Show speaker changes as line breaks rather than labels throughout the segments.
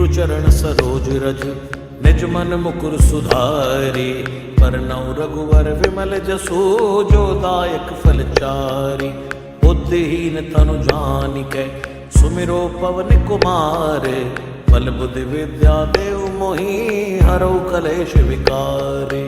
गुरुचरण सरोज रज निज मन मुकुर सुधारी। परनौ रघुवर विमल जसो जो दायक फल चारि। बुद्धिहीन तनु जानिकै सुमिरो पवन कुमार। बल बुद्धि विद्या देव मोहि हरौ कलेश विकार।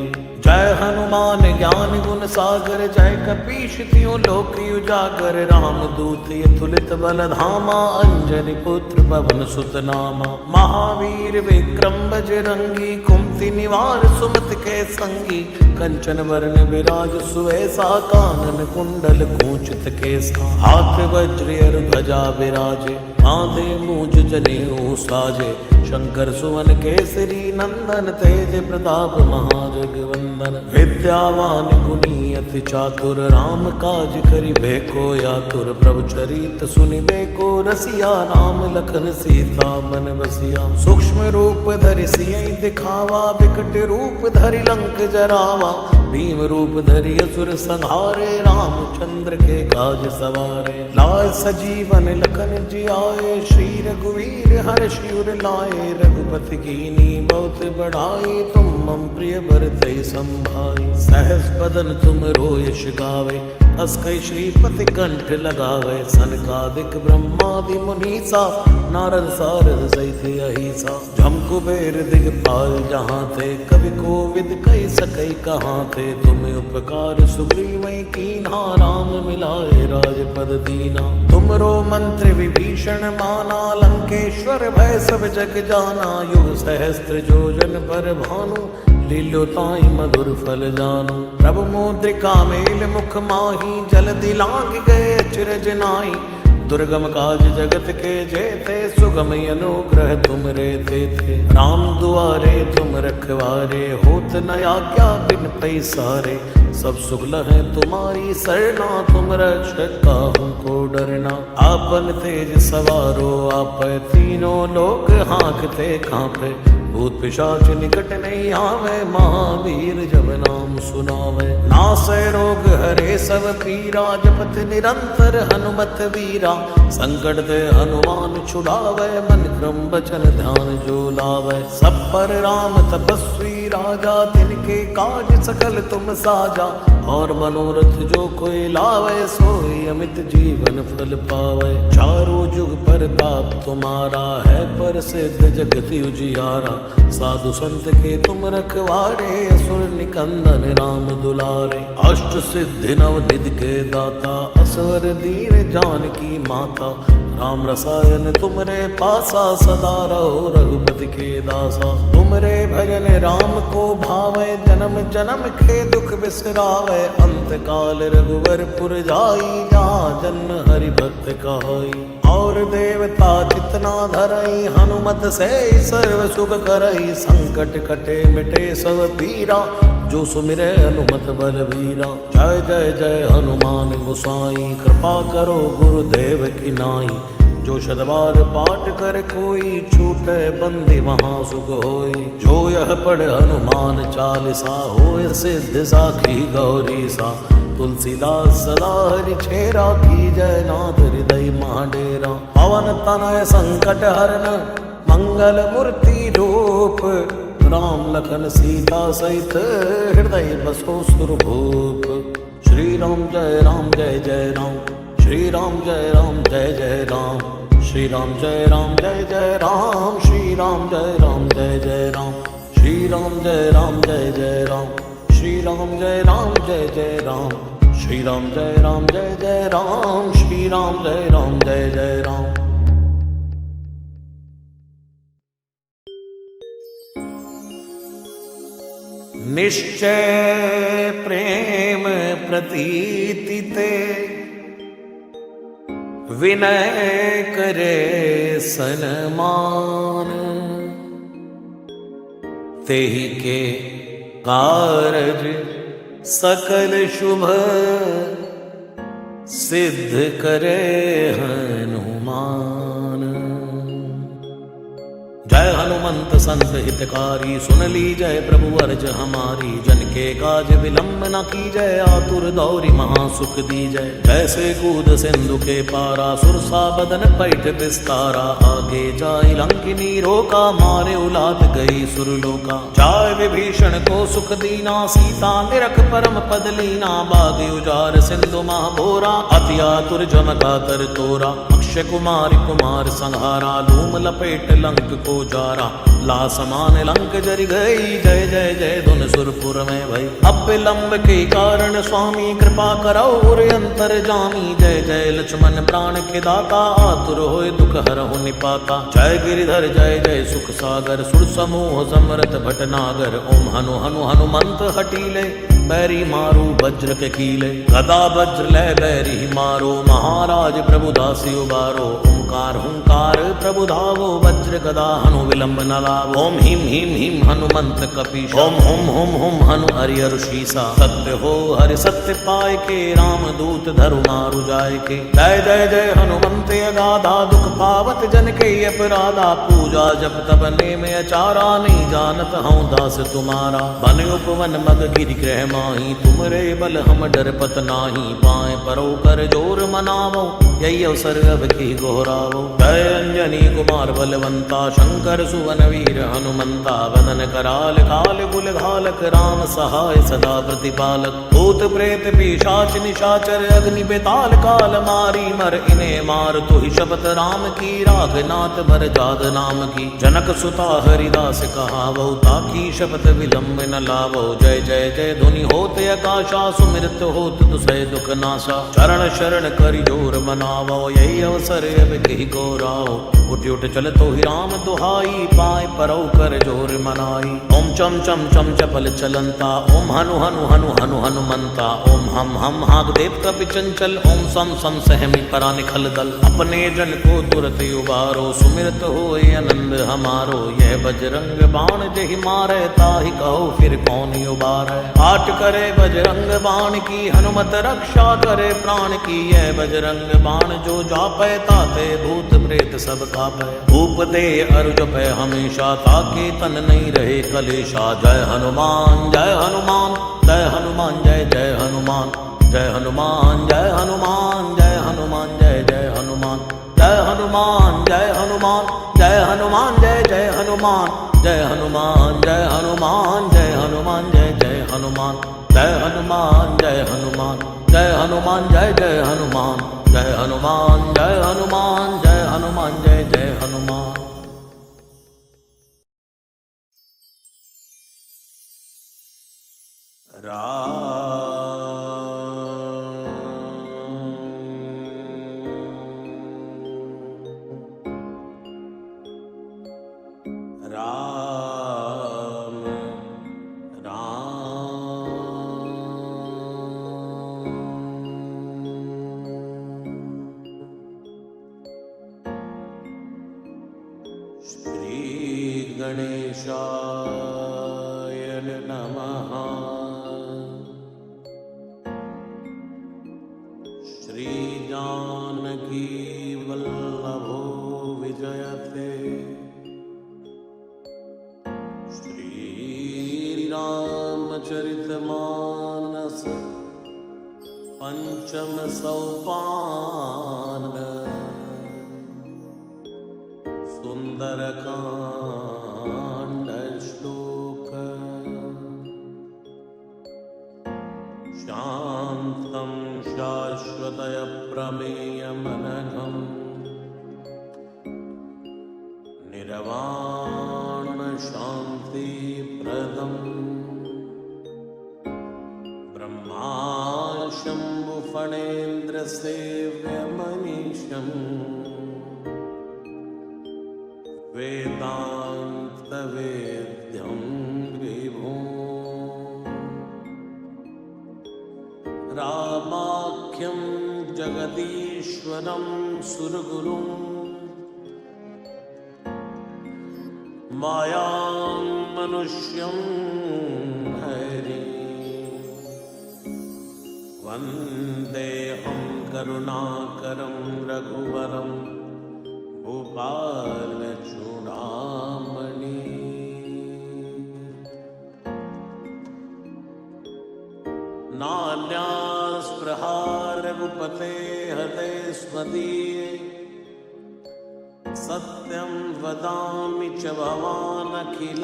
जय हनुमान ज्ञान गुण सागर जय कपीश तिहुँ लोक उजागर। रामदूत अतुलित बल धामा अंजनी पुत्र पवन सुत नामा। महावीर विक्रम बजरंगी कुमति निवार सुमति के संगी। कंचन वरण विराज सुवेसा कानन कुंडल कुंचित केसा। हाथ वज्र और ध्वजा विराजे कांधे मूज जनेऊ साजे। शंकर सुवन केसरी नंदन तेज प्रताप महाजगवंदन। विद्यावान गुणी अति चातुर राम काज करिबे को आतुर। प्रभु चरित सुनिबे को रसिया राम लखन सीता मन बसिया। सूक्ष्म रूप धरि सियहि दिखावा विकट रूप धरि लंक जरावा। भीम रूप धरि असुर संहारे रामचंद्र के काज सवारे। लाय सजीवन लखन जियाए श्री रघुवीर हर्षि उर लाए। रघुपति कीनी बहुत बढ़ाई तुम मम प्रिय भरते संभाई। सहस बदन तुम रोयश गावे अस कई श्रीपति कंठ लगावे। सनकादिक ब्रह्मादि मुनीसा नारद सारद सहित अहिसा। जम कुबेर दिगपाल जहाँ थे कवि कोविद कही सकई कहाँ थे। तुम उपकार सुग्रीवै कीन्हा राम मिलाए राजपद दीना। तुमरो मंत्र विभीषण माना लंकेश्वर भय सब जग जाना। युग सहस्त्र जोजन पर भानु लीलो ताई मधुर फल जानु। प्रभु मुद्रिका मेल मुख माही जल्दी लांग गए अचरज नाई। दुर्गम काज जगत के जेते सुगम अनुग्रह तुम रे थे। राम दुआरे तुम रखवारे होत न आज्ञा बिन पैसारे। सब सुख लहै तुम्हारी सरना तुम रक्षक काहू को डरना। आपन तेज सवारो आप तीनों लोक हाँकते कांपे। भूत पिशाच निकट नहीं आवे महावीर जब नाम सुनावे। नासै रोग हरे सब पीरा जपत निरंतर हनुमत वीरा। संकट ते हनुमान छुड़ावे मन क्रम बचन ध्यान जो लावे। सब पर राम तपस्वी राजा तिनके काज सकल तुम साजा। और मनोरथ जो कोई लावे सोई अमित जीवन फल पावे। चारों जुग परताप तुम्हारा है प्रसिद्ध जगत उजियारा। साधु संत के तुम रखवारे असुर निकंदन राम दुलारे। अष्ट सिद्धि नव निधि के दाता असवर दीन जानकी माता। राम रसायन तुमरे पासा सदा रहो रघुपति के दासा। तुमरे भजन राम को भावे जन्म जन्म के दुख बिसरावे। अंत काल रघुवर पुर जाई जहाँ जन्म हरि भक्त कहाई। और देवता जितना धरई हनुमत से सर्व सुख करई। संकट कटे मिटे सब पीरा जो सुमिरे हनुमत बलवीरा। जय जय जय हनुमान गोसाई कृपा करो गुरुदेव की नाई। जो शतबार पाठ कर कोई छूटे बंदी वहाँ सुख होई। जो यह पढ़ हनुमान चालीसा होय सिद्ध साखी गौरी सा। तुलसीदास सदा हरि छेरा की जय नाथ हृदय महाडेरा। पवन तनय संकट हरन मंगल मूर्ति रूप। राम लखन सीता सहित हृदय बसो सुरभूप। श्री राम जय जय राम। श्री राम जय जय राम। श्री राम जय जय राम। श्री राम जय जय राम। श्री राम जय जय राम। श्री राम जय जय राम। श्री राम जय जय राम। श्री राम जय जय राम। निश्चय प्रेम प्रतीति ते विनय करे सन्मान। तेहि के कारज सकल शुभ सिद्ध करे हनुमान। जय हनुमंत संत हितकारी, सुन ली जय प्रभु अर्ज हमारी। जन के काज विलंब न की जय, आतुर दौरी महासुख दी जय। जैसे कूद सिंधु के पारा, सुरसा बदन पैठ विस्तारा। आगे जाय लंकिनी रोका, मारे उलाद गई सुरलोका। जाय विभीषण को सुख दीना, सीता निरख परम पद लीना। बाग उजार सिंधु महाभोरा, अति आतुर जमका तर तोरा। अक्षय कुमार कुमार संहारा, धूम लपेट लंक को जारा। ला समान लंक जरि गई, जय जय जय धुन सुरपुर में भई। अब विलंब के कारण स्वामी, कृपा करौ और अंतर जामी। जय जय लक्ष्मण प्राण के दाता, आतुर होय दुख हरहु निपाता। जय गिरिधर जय जय सुख सागर, सुर समूह समरथ भटनागर। ओम हनु हनु हनुमंत हटीले, बैरी मारू वज्र के कीले। गदा वज्र ले बैरी मारो, महाराज प्रभु दासी उबारो। ओंकार हुंकार प्रभु धावो, वज्र गदा हनु विलंब न लावो। ओम हिम हिम हिम हनुमंत कपीश, ओम हुम हुम हुम हनु हरिहर शीसा। सत्य हो हरि सत्य पाय के, राम दूत धरु मारु जाय के। जय जय जय हनुमंत अगाधा, दुख पावत जन के अपराधा। पूजा जप तब नेम अचारा, नहीं जानत हूँ दास तुम्हारा। बन उपवन मग गिरि ग्रह माही, तुमरे बल हम डर पत नाही। पाए परो कर जोर मनावो, यही अवसर अब की गोहरावो। जय अंजनी कुमार बलवंता, शंकर सुवन वीर हनुमंता। वदन कराल काल कुल घालक, राम सहाय सदा प्रतिपालक। भूत प्रेत पिशाच निशाचर, अग्नि बेताल काल मारी। मर इन्हें मार तु ही शपथ राम की, राघनाथ भर जाद नाम की। जनक सुता हरिदास कहावो, ताकी शपथ विलंब न लावो। जय जय जय धुनि होत आकाशा, सुमिरत होत दुसै दुख नाशा। चरण शरण करि जोर मनावो, यही अवसर अब कही गौराओ। उठ उठ चल तो ही राम दुहाई, पाए परौ कर जोर मनाई। ओम चम चम चम चपल चलंता, ओम हनु हनु हनु हनु हनुमंता। ओम हम हाग देव कपि चंचल, ओम सम सम सहमी परा निखल दल। अपने जन को तुरत उबारो, सुमिरत होए आनंद हमारो। यह बजरंग बाण जहि मारे, ताहि कहो फिर कौन उबारै। आट करे बजरंग बाण की, हनुमत रक्षा करे प्राण की। यह बजरंग बाण जो जापै, ताते भूत प्रेत सब कापै। धूप दे अरु जपै हमेशा, ताके तन नहीं रहे कलेशा। जय हनुमान जय हनुमान, जय हनुमान जय जय हनुमान। जय हनुमान जय हनुमान, जय हनुमान जय जय हनुमान। जय हनुमान जय हनुमान, जय हनुमान जय जय हनुमान। जय हनुमान जय हनुमान, जय हनुमान जय जय हनुमान। जय हनुमान जय हनुमान, जय हनुमान जय जय हनुमान। जय हनुमान जय हनुमान, जय हनुमान जय जय हनुमान। राम श्री गणेशाय नमः। श्री जानकी वल्लभो विजयते। श्री रामचरितमानस पंचम सोपान। सुंदरकांड श्लोक। शांतं शाश्वतय प्रमेयमनघम्, निर्वाण शांति प्रदम्। ब्रह्मा शंभु फणेन्द्र सेव्यमनीशम्, वेदांत वेद्यं विभुम्। रामाख्यं जगदीश्वरं सुरगुरुं, मायां मनुष्यं हरिं। वन्देऽहं करुणाकरं रघुवरं, भूपालचूडामणि। कमलपते हृदय स्मदीये सत्यं वदामि च भवान् अखिलान्तरात्मा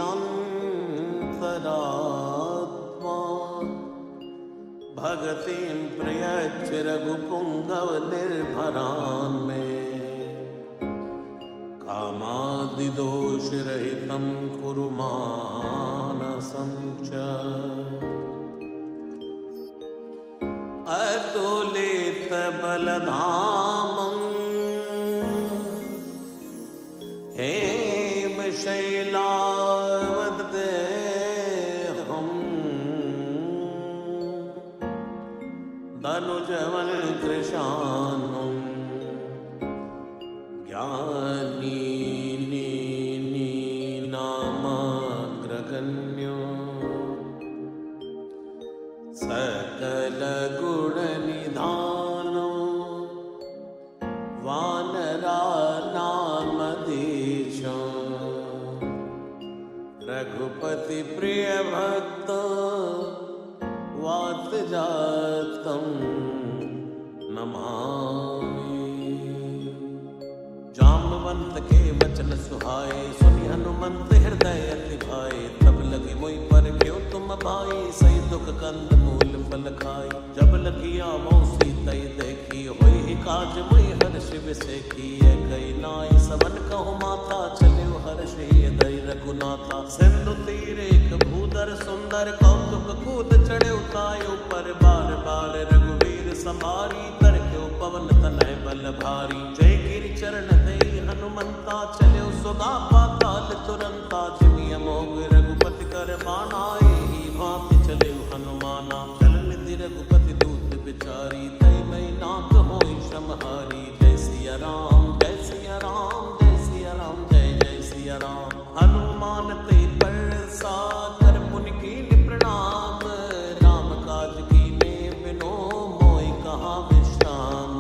भगतिं प्रयच्छ रघुपुंगव निर्भरान् मे कामादिदोषरहितं कुरु मानसं च अतुलितबलधामं हेमशैलावदेहं धनुजवन् कृशानं नामाग्रगण्यो सकलगुणनिधानो वानरानामधीशो रघुपति प्रिय भक्त वातजातं नमामि। जाम्बवंत के वचन सुहाए सुनि हनुमंत हृदय अति भाए तब लगी मोहि पर क्यों तुम भाई सही दुख कंद मूल फल खाई जब लगी आवो सीतई देखी होई ही काज मोहि हर्ष विसेखी कई नाई सबन कहु माथा चले हर्ष दई रघुनाथा सिंधु तीर एक भूधर सुंदर कौतुक कूद चढ़े उतायो पर बार बार रघुवीर संभारी तर क्यों पवन तनय बल भारी जय गिरि चरण दे हनुमंता चलो सुगा पाताल तुरंता जिमि अमोघ रघुपति कर बानाए ही भांति चले हनुमाना चल निधि रघुपति दूत बिचारी तय मई नाथ होई समहारी जय सिया राम जय सिया राम जय सिया राम जय जय सिया राम हनुमान ते परसा कर पुनि कीन्हि प्रणाम राम काज कीन्हे बिनो मोहि कहाँ विश्राम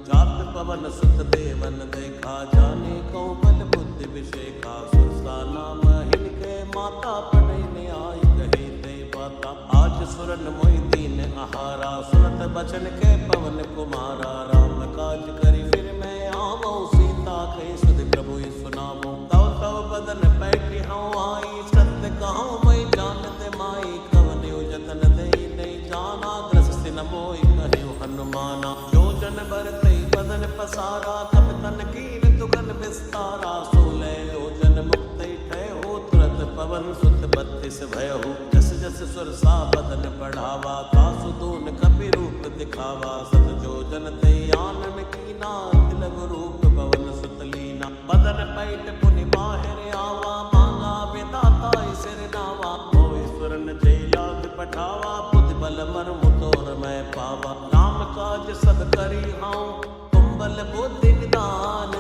जात पवन सुत देवन देखा जाने को बल बुद्धि विषेखा सुरसा नाम हिनके माता पढ़ने आई कहे ते बाता आज सुरन मोहि दीन आहारा सुनत बचन के पवन कुमारा राम काज करी फिर मैं आवो सीता के सुध प्रभु सुनावो तव तव बदन बैठी हूँ आई सत्य कहूँ मैं जानते माई कवन जतन दे नहीं जाना ग्रस्त न मोहि कहे हनुमाना जो जन बरते बदन पसारा कब तन कीन दुगन विस्तारा 16 योजन मुक्त ठय हो तुरत पवन सुत 32 भय हो जस जस सुरसा बदन बढ़ावा तासु दून कपि रूप दिखावा सत जोजन ते आनन कीना तिलक रूप पवन सुत लीना बदन पैठ पुनि बाहर आवा मांगा विदाता सिर नावा होय सुरन जय लाग पठावा बुद्धि बल मर्म तोर मैं पावा राम काज सब करी हूँ तुम बल बुद्धि निदान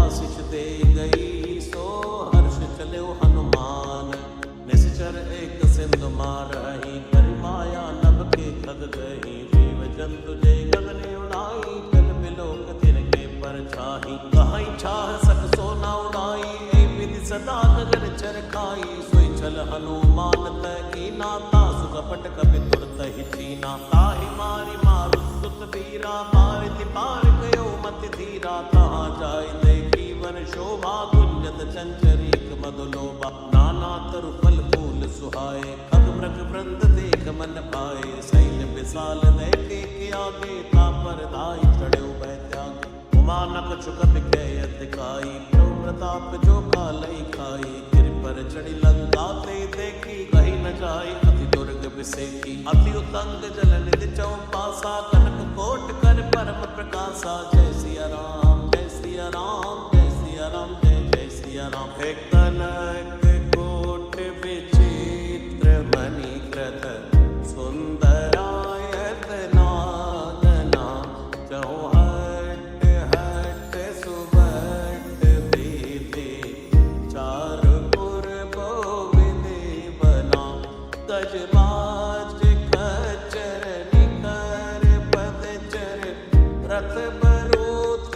आशीष दे गई सो हर्ष चले हनुमान निश्चर एक सिंधु मारही कर माया नभ के खग गही जीव जंतु जय गगन उड़ाई कल बिलोक तिनके पर छाही कहीं छाह सक सोना उड़ाई ए विधि सदा गगन चरखाई सोई चल हनुमान तकी नाता सुकपट कपि तुरत ही चीना ताहि मारी मारु सुत वीरा मारिति पार गयो मति धीरा कहाँ जाय देखी वन शोभा गुंजत चंचरीक मधुलोभा नाना तरु फल फूल सुहाए खग मृग वृंद देख मन पाए शैल विशाल देखे के आगे तापर धाई चढ़े बैत्यागे उमानक चुकत के दिखाई प्रभु प्रताप जो कालई खाई गिर पर चढ़ी लंका ते देखी कहीं न जाए अति दुर्ग विसेखी अति उतंग जल निधि चौपासा कनक कोट कर परम प्रकाशा जय सिया राम जय सिया राम जय सिया राम जय जय सिया राम हे कनक कोट विचित्र मणिकृत सुंदरायत नागना चौहट हट सुबट प्रीति चारुपुर बोविदे बना गजबाज खच्चर निकर पदचर रथ बरूथ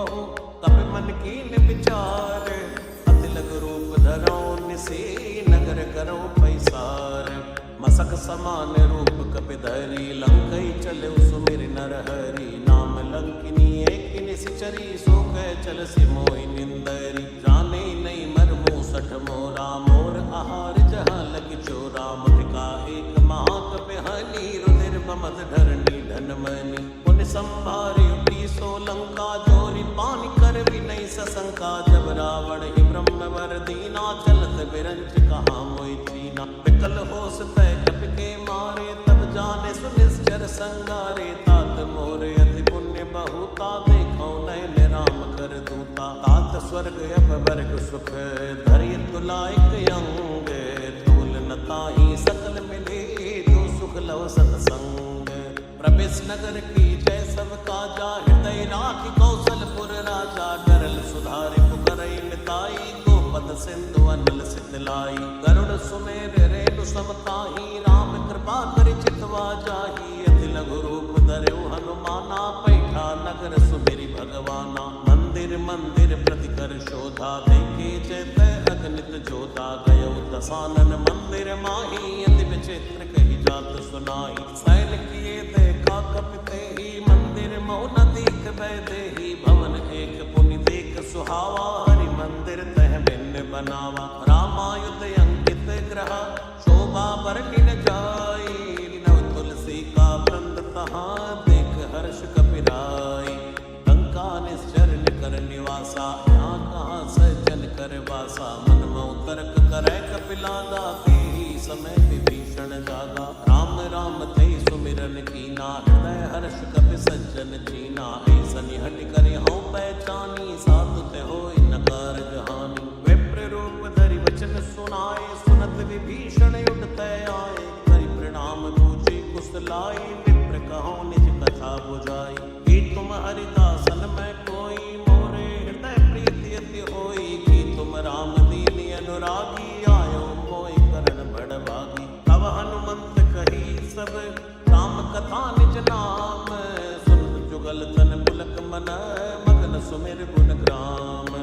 कहूँ कब मन कीन विचार, अति लग रूप धरो निसी नगर करो पैसार। मसक समान रूप कपिधरी लंकई चले सुमिर नर हरि, नाम लंकिनी एक निश्चरी सो कह चल सी मोहि निंदरी। जाने नहीं मरमु सठ मोरा मोर आहार जहाँ लग चोरा, मुठका एक महाकप हनी रुधिर बमद धरणी धनमनी। पुन संभारी उठी सो लंका जोरी पानी कर विनय सशंका, जब रावण ही ब्रह्म वर दीना चलत बिरंच कहाँ मोहि चीना। विकल होस तय कप के मारे तब जाने सुनिश्चर संगारे, तात मोर अति पुण्य बहुता देखो नयन राम कर दूता। तात स्वर्ग अब वर्ग सुख धरि तुलायक अंग, तूल न ताहि सकल मिले जो सुख लव सतसंग। प्रवेश नगर की जय सब काजा, हृदय राखि कौशलपुर राजा। डरल सुधारि पुकरई मिताई, गोपद सिंधु अनल सितलाई। गरुड़ सुमेर रेणु समताही, राम कृपा करि चितवा जाही। अति लघु रूप धरऊ हनुमाना, पैठा नगर सुमिरि भगवाना। मंदिर मंदिर प्रति कर शोधा, देखे चैतय अगणित जोधा। गयो दसानन मंदिर माही, अति विचित्र कही जात सुनाई। सैन किए देखा कपिते ही, मंदिर मौन दीख बैदेही। भवन एक पुनि देख सुहावा, हरि मंदिर तह भिन्न बनावा। रामायुध अंकित ग्रह शोभा वर्णि न जाई, नव तुलसी का वृंद तहाँ देख हर्ष कपिराई। लंका निश्चर कर निवासा, यहाँ कहाँ सज्जन कर वासा। मन मऊ तर्क करे कपिलादा, तेहि समय विभीषण जागा। राम राम ते सुमिरन कीना, हृदय हर्ष कपि सज्जन चीना। ऐसनि हटि करि हऊँ पहचानी, साधु ते होय न कारज हानि। विप्र रूप धरि वचन सुनाए, सुनत विभीषण उठत आए। करि प्रणाम पूछे कुशलाई, विप्र कहो निज कथा बुझाई। कि तुम हरिदासन मैं कोई, मोरे हृदय प्रीति अति होई। कि तुम राम दीन अनुरागी, आयो मोहि करण बड़भागी। तब हनुमंत कही सब राम कथा निज नाम, सुन जुगल तन पुलक मन मगन सुमिर गुण ग्राम।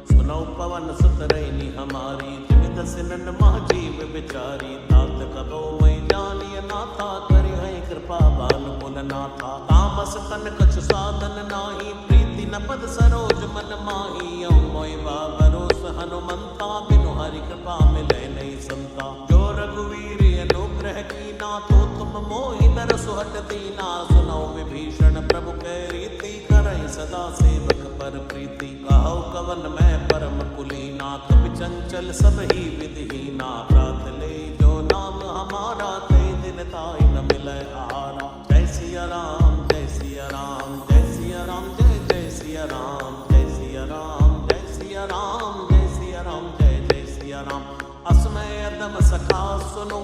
सुनौ पवन सुत रैनी हमारी, जिमि दसिनन मह जीव बिचारी। तात कबो मैं जानिय नाथा, करि हैं कृपा बान मुन नाथा। तामस तन कछु साधन नाही, प्रीति न पद सरोज मन माही। औ मोहि बा भरोस हनुमंता, बिनु हरि कृपा मिलै नहीं संता। जो रघुवीर अनुग्रह कीना, तो तुम मोहि दर सुहट दीना। सुनौ विभीषण प्रभु कै रीति, करहि सदा सेवक पर प्रीति। कहौ कवन मैं परम कुलीना, कपि चंचल सब ही विधिहीना। प्रात ले जो नाम हमारा, कई दिन ताहि न मिलै आहारा। जय सिया राम जय सिया राम, जय सिया राम जय जय सिया राम। जय सिया राम जय सिया राम, जय सिया राम जय जय सिया राम। असमय अदम सखा सुनो,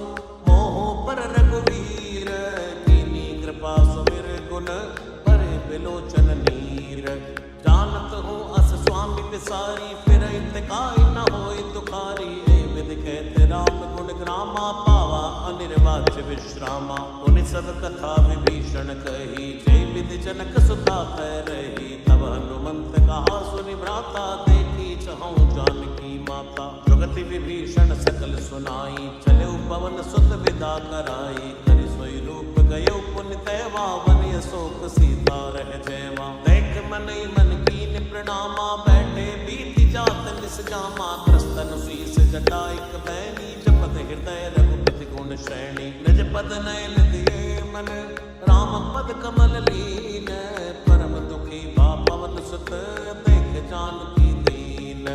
मोह पर रघुवीर। कीनी कृपा सुमिर गुण, परे बिलोचन नीर। जानत हूँ अस स्वामी विसारी, फिरहि तिकाई न होई दुखारी। ए विधि कहते राम गुण ग्रामा, पावा अनिर्वाच्य विश्रामा। उनि सब कथा विभीषण कही, जय विधि जनक सुता कह रही। तब हनुमंत कहा सुनि भ्राता, देखी चहु जानकी माता। जुगति विभीषण सकल सुनाई, चले पवन सुत विदा कराई। करि सोई रूप गयो पुनि तैवा, बनि अशोक सीता रह जयवा। देख मनई मन कीन प्रणामा, बैठे बीति जात निस जामा। त्रस्तन शीस जटाइक बैनी, जपत हृदय रघुपति गुण श्रेणी। निज पद नयन दिए मन, राम पद कमल लीन। परम दुखी भा पवन सुत, देख जानकी दीन।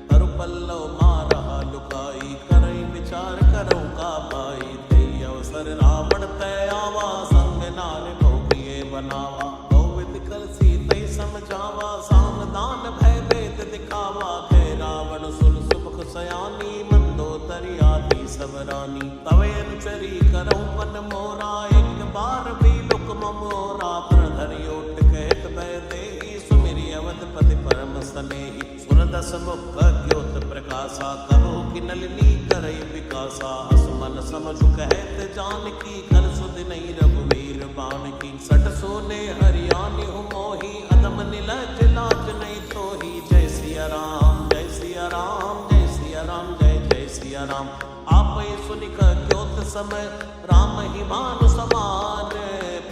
तरु पल्लव मारहा लुकाई, करई विचार करौ का पाई। तेई अवसर रावण तय आवा, संग नार बहु प्रिय बनावा। बहु विधि कल सीतै समझावा, सामदान भय भेद दिखावा। कह रावण सुन सुमुख सयानी, मंदोदरी आदि सब रानी। तवे अनुचरी करौ मन मोरा, एक बार भी लुक मोरा। धरि ओट कहत भय देहि, सुमिरि अवधपति परम सनेहि। सुरदस मुख ज्योत प्रकाशा, कबहु की नलिनी करई विकासा। असमन समझु कहत जानकी, कल सुधि नहीं रघुवीर बा। प्रमाण की। सट सोने हरियाणी हूँ मोही, अदम नीलज लाज नहीं तो ही। जय सिया राम जय सिया राम जय सिया राम जय जय सिया राम। आप ही सुनिक क्योत समय राम ही मानु समान।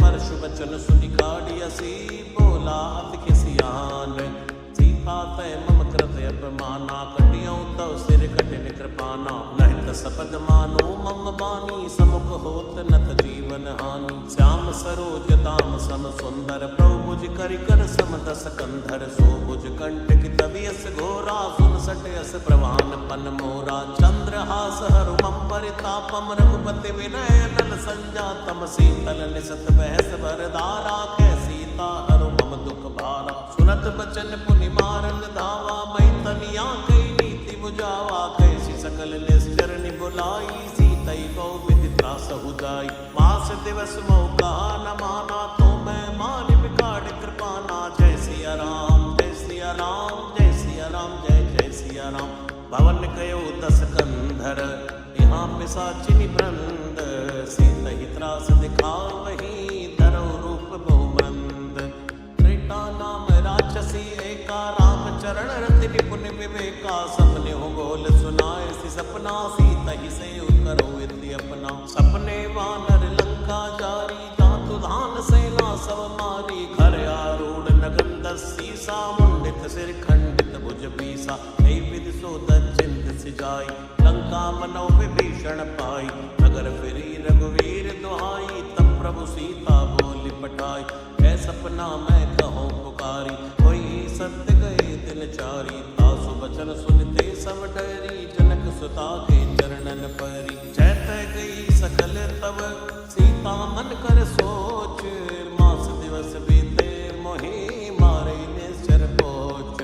परशु बचन सुनि काढ़ियसी बोला अति खिसियान। सीता तय मम कृत अपमाना, कटियौ तव सिर कठिन कृपाना। नहित सपद मानो मम बानी, समुख होत नत जीवन हानि। श्याम सरोज दाम सम सुंदर, प्रभु भुज करि कर सम दस कंधर। सो भुज कंठ की तबियस घोरा, सुन सटयस प्रवान पन मोरा। चंद्रहास हरु मम परितापम, रघुपति विनय नल संजातम। शीतल निसत बहस भरदारा, कै सीता हरु मम दुख भारा। सुनत बचन पुनि मारन धावा, मैं तनिया कई नीति बुझावा। कैसी सकल निश्चर निबुलाई, सीतई बहु विधि त्रास हो जाई। मास दिवस मौका न माना, तो मैं मानि बिगाड़ कृपाना। जय सिया राम जय सिया राम जय सिया राम जय जय सिया राम। भवन कयो दस कंधर, यहाँ पिशाचिनी वृंद। सीतहि त्रास दिखावही, धरौ रूप बहुमंद। त्रेता नाम राक्षसी एका, राम चरण रति निपुण विवेका। सपने हो बोल सुनाए सी सपना, सीतहि से करो इति अपना। सपने वानर लंका जारी, जातु धान सेना सब मारी। खर आरूढ़ नगन दसीसा, मुंडित सिर खंडित भुज बीसा। हे विधि सो दचिंत सिजाई, लंका मनो विभीषण पाई। नगर फिरी रघुवीर दुहाई, तब प्रभु सीता बोली पठाई। है सपना मैं कहूँ पुकारी, कोई सत्य गए दिन चारी। तासु बचन सुनते सब डरी, जनक सुता के चरणन परी। जैत गई सकल तब सीता मन कर सोच, मास दिवस बीते मोहि मारे निश्चर पोच।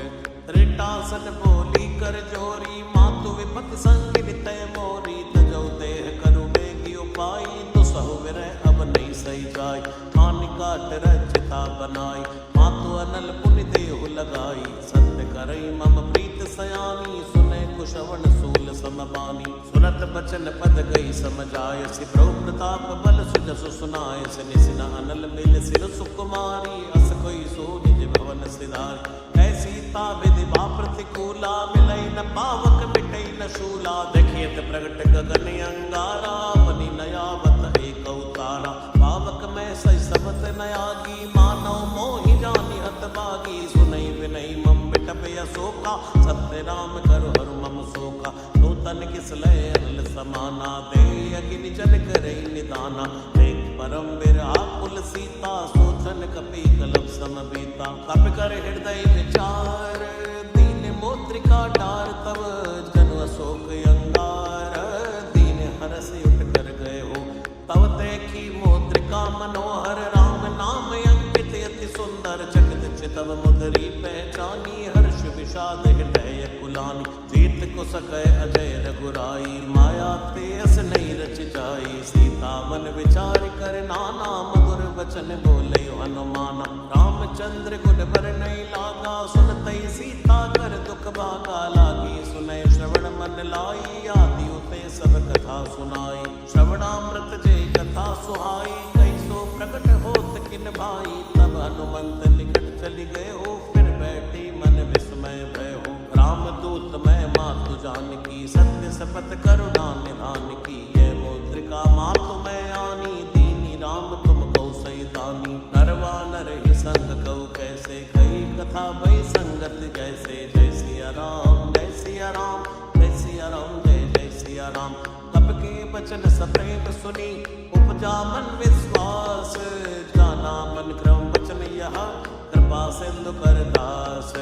त्रिटासन बोली कर जोरी, मातु विपत संग नितय मोरी। तजौ देह करु बेगी उपाय, दुसहु विरह अब नहीं सही जाय। हानि काट रचिता बनाई, मातु अनल पुनि देहु लगाई। सत्य करई मम प्रीत सयानी, सुने कुशवन सूल समबानी। सुनत बचन पद गई समझाय, सि प्रभु प्रताप बल सुजसु सुनाय। सिनि सिन अनल मिल सिर सुकुमारी, अस कोई सो निज भवन सिधारी। है सीता विधि बा प्रतिकूला, मिलई न पावक मिटई न शूला। देखियत प्रगट गगन अंगारा, बनी नयावत एक अवतारा। पावक में सही सबत नयागी, मानव मोहि जानि हत बागी। सुनई विनई मम बिटप अशोका, सत्य राम करु हरु मम शोका। नूतन किसलय अनल समाना, दे अग्नि जल करई निदाना। देख परम विराकुल सीता, सोचन कपि कलप समबीता। कपि कर हृदय विचार, दीन मुद्रिका डार तब। जनु अशोक अंगार, दीन हरस उठ कर गए हो। तब देखी मुद्रिका मनोहर, राम नाम अंकित अति सुंदर। जगत चितव मुद्री पहचानी, हर्ष विषाद हृदय कुलानी। जीत को सकै अजय रघुराई, माया तेस नहीं रच जाई। सीता मन विचार कर नाना, मधुर वचन बोले हनुमाना। रामचंद्र गुण बर नहीं लागा, सुनतई सीता कर दुख भागा। लागी सुनय श्रवण मन लाई, आदि उते सब कथा सुनाई। श्रवणामृत जय कथा सुहाई, कैसो प्रकट होत किन भाई। तब हनुमंत निकट चली गए हो, फिर बैठी मन विस्मय भय हो। रामदूत मैं मातु जानकी, सत्य शपथ करुणा निधान की। ये मुद्रिका मातु मैं आनी, दीनी राम तुम कौ सही दानी। नरवा नर ही संग कौ कैसे, कई कथा भई संगत जैसे। जय सिया राम जय सिया राम जय सिया राम जय जय सिया राम। तब के बचन सप्रेम सुनी, उपजा मन विश्वास। जाना मन क्रम वचन यह, कृपा सिंधु कर दास।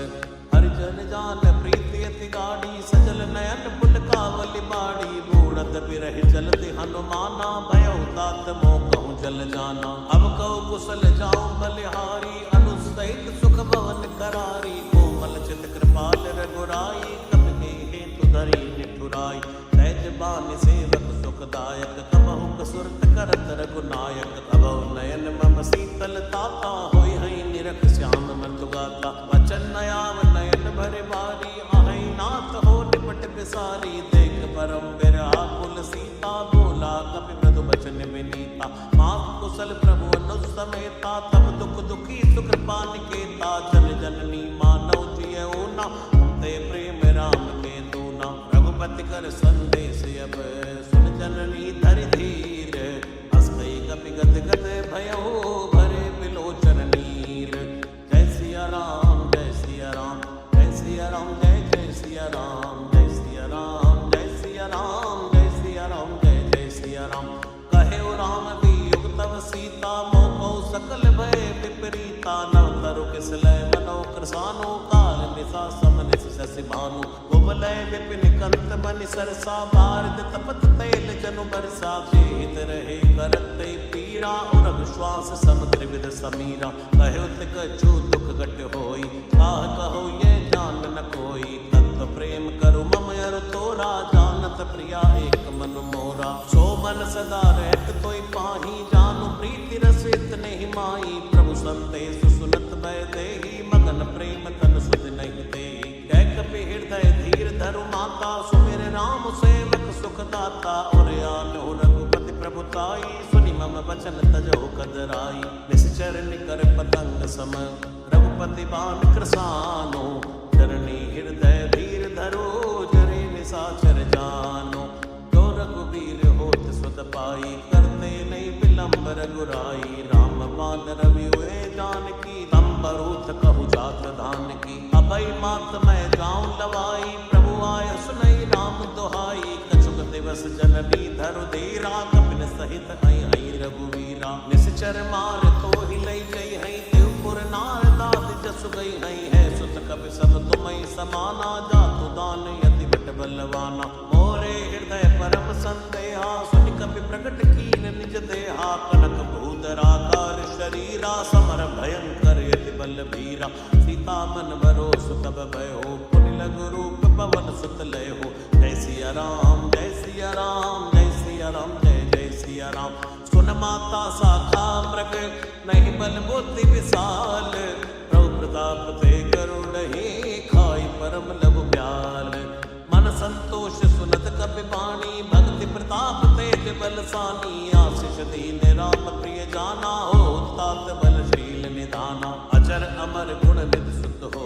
हरिजन जान प्रीति अति गाढ़ी, सजल नयन पुलकावली बाड़ी। बूढ़त बिरह चलति हनुमाना, भयउ तात मोह कहूँ जल जाना। अब कहु कुशल जाऊं बलिहारी, अनुसहित सुख भवन करारी। कोमल चित कृपाल रघुराई, कपि हेतु धरी निठुराई। सहज बानि सेवक सुखदायक, कबहु कसुरत करत रघुनायक। तबहु नयन मम शीतल ताता, होय हई निरख श्याम मृदु गाता। वचन नयाव नयन भरे बारी, आहै नाथ हो निपट बिसारी। देख परम विराकुल सीता, बोला कपि मृदु वचन विनीता। मात कुशल प्रभु अनुसव शस शशि भानु कुवलय विपिन कंत बनि सरसा भारत तपत तैल जनु बरसा जेहित रहे करते पीरा और विश्वास समुद्र विद समीरा कहो तिक जो दुख घट होई कहो ये जान न कोई तत्व प्रेम करु मम अरु तोरा जानत प्रिया एक मन मोरा सो मन सदा रहत तोय पाही जानु प्रीति रस इतने ही माई प्रभु संदेश सुनत भय देहि मगन प्रेम तन सुध नहीं देहि कह कपि हृदय धीर धरु माता सुमेर राम सेवक सुख दाता और आलो रघुपति प्रभुताई सुनि मम वचन तजो कदराई निश्चर निकर पतंग सम रघुपति बाण कृसानो चरणी हृदय धीर धरो जरे निसाचर जानो जो रघुवीर होत सुत पाई करते नहीं विलंब रघुराई राम बाण रवि हुए जानकी तम बरूथ कहु जात धान की अभय मात मैं जाऊं लवाई प्रभु आय सुनई राम दुहाई कछुक दिवस जननी धरु धीरा कपिन सहित हई हई रघुवीरा निश्चर मार तो ही लई जई हई देवपुर नार दाद जसु गई हई है सुत कपि सब तुमई समाना जातु दान यति बट बलवाना मोरे हृदय परम संदेहा सुनि कपि प्रकट कीन निज देहा कनक भूधराकार शरीरा समर भयंकर यति बल भीरा सीता मन भरोस तब भयो पुनि लघु रूप पवन सुत लय हो जय सिया राम जय सिया राम जय सिया राम जय जय सिया राम सुन माता साखा मृग नहीं बल बुद्धि विशाल प्रभु प्रताप ते करुणहि खाई परम लघु ब्याल मन संतोष सुनत कपि बाणी भक्ति प्रताप तेज बलसानी आशीष दीन राम प्रिय जाना हो तात बलशील निधाना अचर अमर गुण निधि सुत हो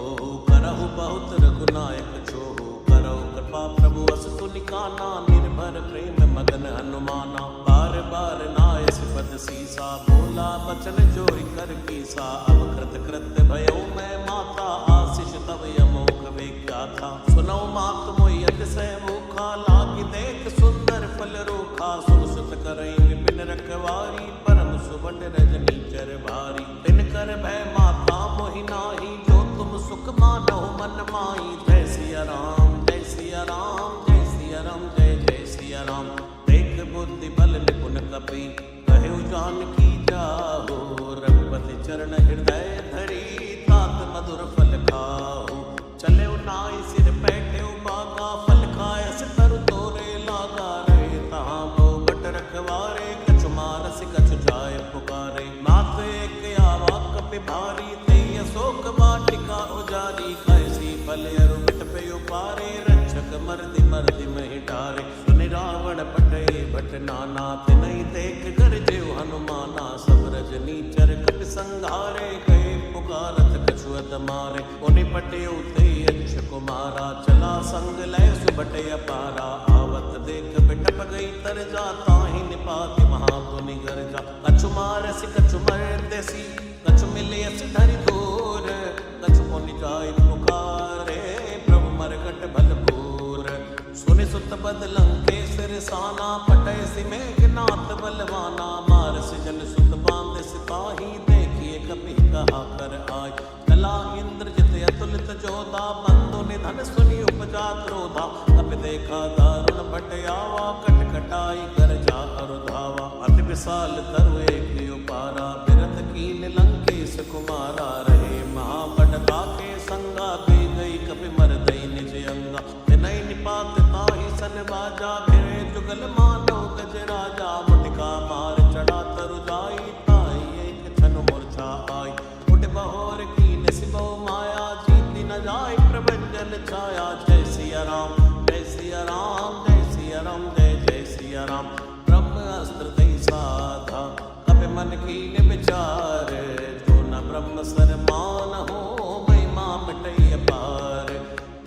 करहु बहुत रघुनायक छोहु करहु कृपा प्रभु अस तुनिकाना निर्भर प्रेम मगन हनुमाना बार बार नाय सिपद सीसा बोला बचन जोई कर कीसा अब कृत कृत भयो मैं माता आशीष तव यमोख वेख्या था सुनो मात मोहि अतिशय भूखा लागी देख सुंदर फल रूखा सुन सुत करई विपिन रखवारी परम सुबट रजनी चर भारी तिन कर भय माता मोहि नाही जो तुम सुख मानो मन माई जय सिया राम जय सिया राम जय सिया राम जय जय सिया राम देख बुद्धि बल निपुण कपि कहु जानकी जाहो रघुपति चरण हृदय धरी तात मधुर फल खाओ चले नाई सिर बैठे बागा फल खायस तरु तोरे लागा रहे तहाँ बहु बट रखवारे कछु मारस कछु जाय पुकारे मात एक आवा कपि भारी तेय अशोक वाटिका उजारी कैसी फल अरु बिट पे उपारे रक्षक मर्दि मर्दि महि डारे सुनि रावण पटे भट नाना तिनहि देख कर जेउ हनुमाना सब रजनी चर कपि संघारे गए पुकारत कछुअत मारे उनि पटे उते यक्ष कुमारा चला संग लय सुबटे अपारा आवत देख बिटप गई तर जा ताहि निपाति महापुनि गर्जा कछु मारसी कछु मर्देसी कछु मिलियस धरि दूर कछु पुनि जाय पुकारे प्रभु मरकट भलपूर सुनि सुत बद लंकेश रिसाना पटय सि मेघनाथ बलवाना मारस जन सुत बांध सिपाही देखिए कपि कहा कर आय कला इंद्र जित अतुलित जोधा बंधु निधन सुनि उपजा क्रोधा कपि देखा दारुण भट आवा कट कटाई कर जा अरु धावा अति विशाल तरु एक उपारा बिरथ कीन लंकेश कुमारा रहे महाबड़का के संगा गई गई कपि मर दई निज अंगा तिनहि निपात ताहि सन बाजा फिरे जुगल मानो गज राजा मुटिका मार चढ़ा तरु जाई ताहि एक छन मूर्छा आई उठ बहोर कीन सिबो माया जीति न जाय प्रभंजन छाया जय सिया राम जय सिया राम जय सिया राम जय जय सिया राम ब्रह्म अस्त्र दई साधा कपि मन कीन विचार जो न ब्रह्म सर मान हो महिमा मिटई अपार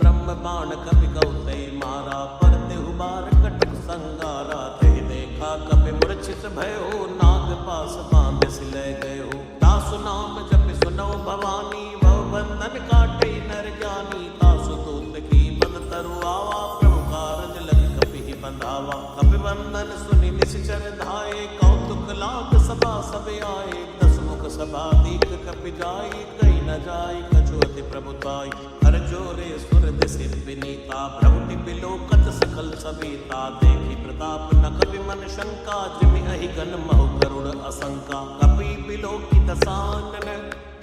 ब्रह्म बाण कपि कौते मारा पर देहु बार कटक संगारा ते देखा कपि मूर्छित भयो नाग पास बांध सिले गयो तासु नाम जपि सुनो भवानी भव बंधन काटे नर जानी तासु दूत की बल तरु आवा प्रभु कारज लग कपि ही बंधावा कपि बंधन सुनि निश्चर धाये कौतुक लाग सभा सब आए दस मुख सभा दीक कपि जाई कही न जाई कछु अति प्रभुताई हर जोरे सुर दिशि विनीता, भ्रमति बिलोकत सकल सविता, देखी प्रताप न कवि मन शंका, जिमि अहिगन महु करुण असंका, कपि बिलोकी दसानन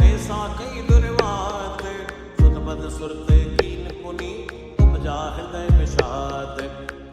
ऐसा कई दुर्वात, सुतपद सुरते कीन पुनि उपजा हृदय विषाद,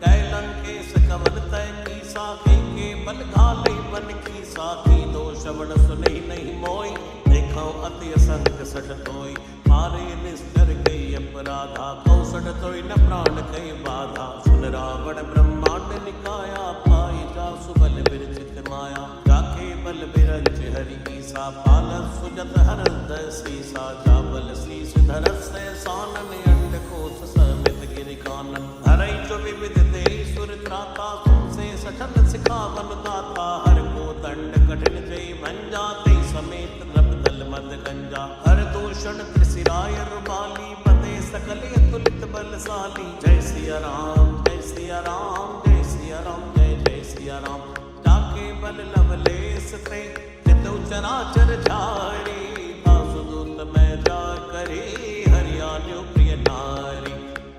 कैलंकेश कवन तय कीसा, के बल घाले बन कीसा, की दो श्रवण सुने नहीं मोई, देखो अति असंग सठ तोई, मारे निस्तर कई अपराधा, कौसठ तोई न प्राण कई बाधा, सुन रावण ब्रह्मांड निकाया, पाई जासु बल विरचित माया, जाके बल बिरंच हरि ईसा, पालक सुजत हरदय सीसा, जाबल शीस धरस सानन, अंड कोश समित गिरि कानन, धरई जो विविध देहि सुर त्राता, तुमसे सठन सिखावन दाता, हर को दंड कठिन जय भंजा, ते समेत नभ दल मद गंजा, हर दूषण त्रिशिराय रुबाली, पते सकल अतुलित बलशाली, जय सिया राम जय सिया राम जय सिया राम जय जय सिया राम, जाके बल लवलेस ते चितु चराचर झारी, दासुदूत मैं जा करे हरियाणु प्रिय नारी,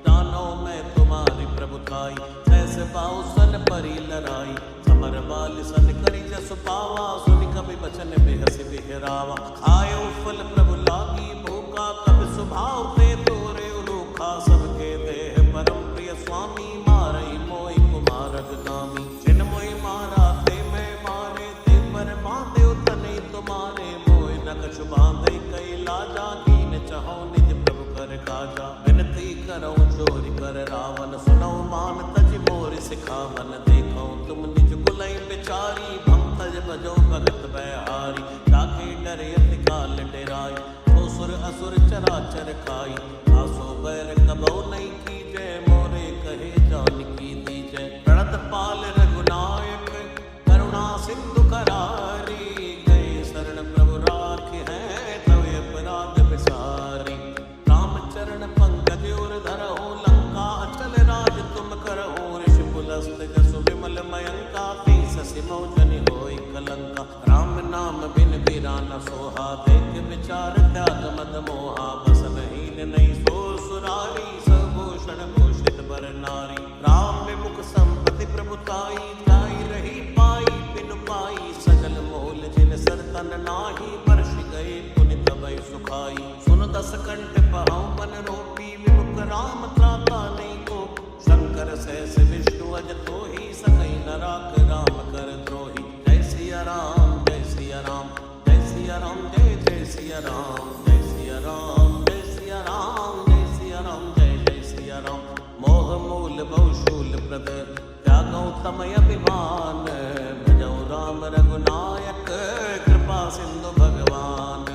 दानों में तुम्हारी प्रभुताई, जैसे बाउसन परी लड़ाई, समर बाल सन करी जस पावा, सुनि कवि बचन बेहस बिहरावा, खायो फल प्रभु लागी भूखा, कवि स्वभाव ते तोरे रूखा, सबके देह परम प्रिय स्वामी, मारई मोई कुमारग नामी, जिन मोई मारा ते मैं मारे, ते पर बांधे तने तुम्हारे, मोय न कछु बांधे कई लाजा, कीन चाहो निज प्रभु कर काजा, विनती करो चोरी कर रावण, सुनो मान तज मोर सिखावन, देखो तुम निज कुलई बिचारी, भंतज बजो भगत बहारी, जाके डरे अति काल डेराई, तो सुर असुर चराचर खाई, आसो बैर कबो नहीं की जय, मोरे कहे जान की दीजय, प्रणत पाल रघुनायक करुणा सिंधु करारी, गए शरण प्रभु राखे हैं तवे अपराध विसारी, रामचरण पंकज उर धरहु, लंका अचल राज तुम करहु, ऋषि पुलस्त जसु विमल मयंका, शशि मौजनि होई कलंका, राम नाम बिन बीरा न सोहा, देख विचार त्याग मद मोहा, बसन हीन नहीं सो सुरारी, सभूषण भूषित बर नारी, राम विमुख संपत्ति प्रभुताई, जाई रही पाई बिनु पाई, सजल मोल जिन सरतन नाही, वर्ष गए पुनि तबै सुखाई, सुन दस कंठ पहाउ मन रोपी, विमुख राम त्राता नहीं को, शंकर सहस विष्णु अज तोहि, सकई न राख राम कर द्रोही, जय सिया राम जय सिया राम जय सिया राम जय जय सिया राम जय सिया राम जय सिया राम जय सिया राम जय जय सिया राम, मोह मूल बहुशूल प्रद, त्यागौ तमय अभिमान, भजौ राम रघुनायक, कृपा सिंधु भगवान,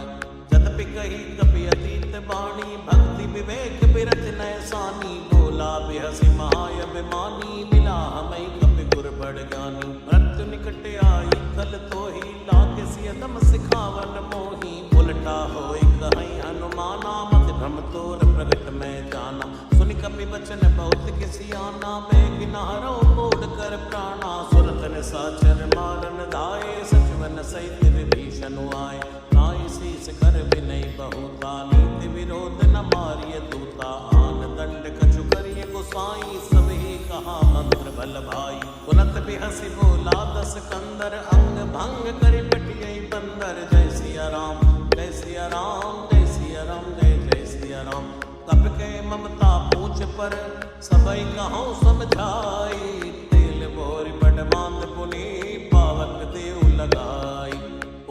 जदपि कही कपि अतीत बाणी, भक्ति विवेक बिरत नैसानी, बोला बिहसि महाय अभिमानी, मिला हमें कपि गुर बड़ ज्ञानी, मृत्यु निकट आई कल तोहि, लागे सियदम सिखावन मोहि, उलटा होई कहीं हनुमाना, मत भ्रम तोर प्रगट में जाना, सुनि कपि बचन बहुत किसियाना, बेग नहरो मोड़ कर प्राणा, सुरत ने साचर मारन धाये, सचवन सहित विभीषण आए, नाई शीस कर विनय बहुता, नीति विरोध न मारिय दूता, आन दंड कछु करिय गोसाई, सबही कहा मंत्र भल भाई, पुलत बिहसि बोला दस कंदर, अंग भंग करि पटियई बंदर, जय सिया राम जय सिया राम जय सिया राम जय जय सिया राम, कप के ममता पूछ पर, सबई कहूँ समझाई, तेल बोरी बड़ बांध पुनि, पावक देव लगाई,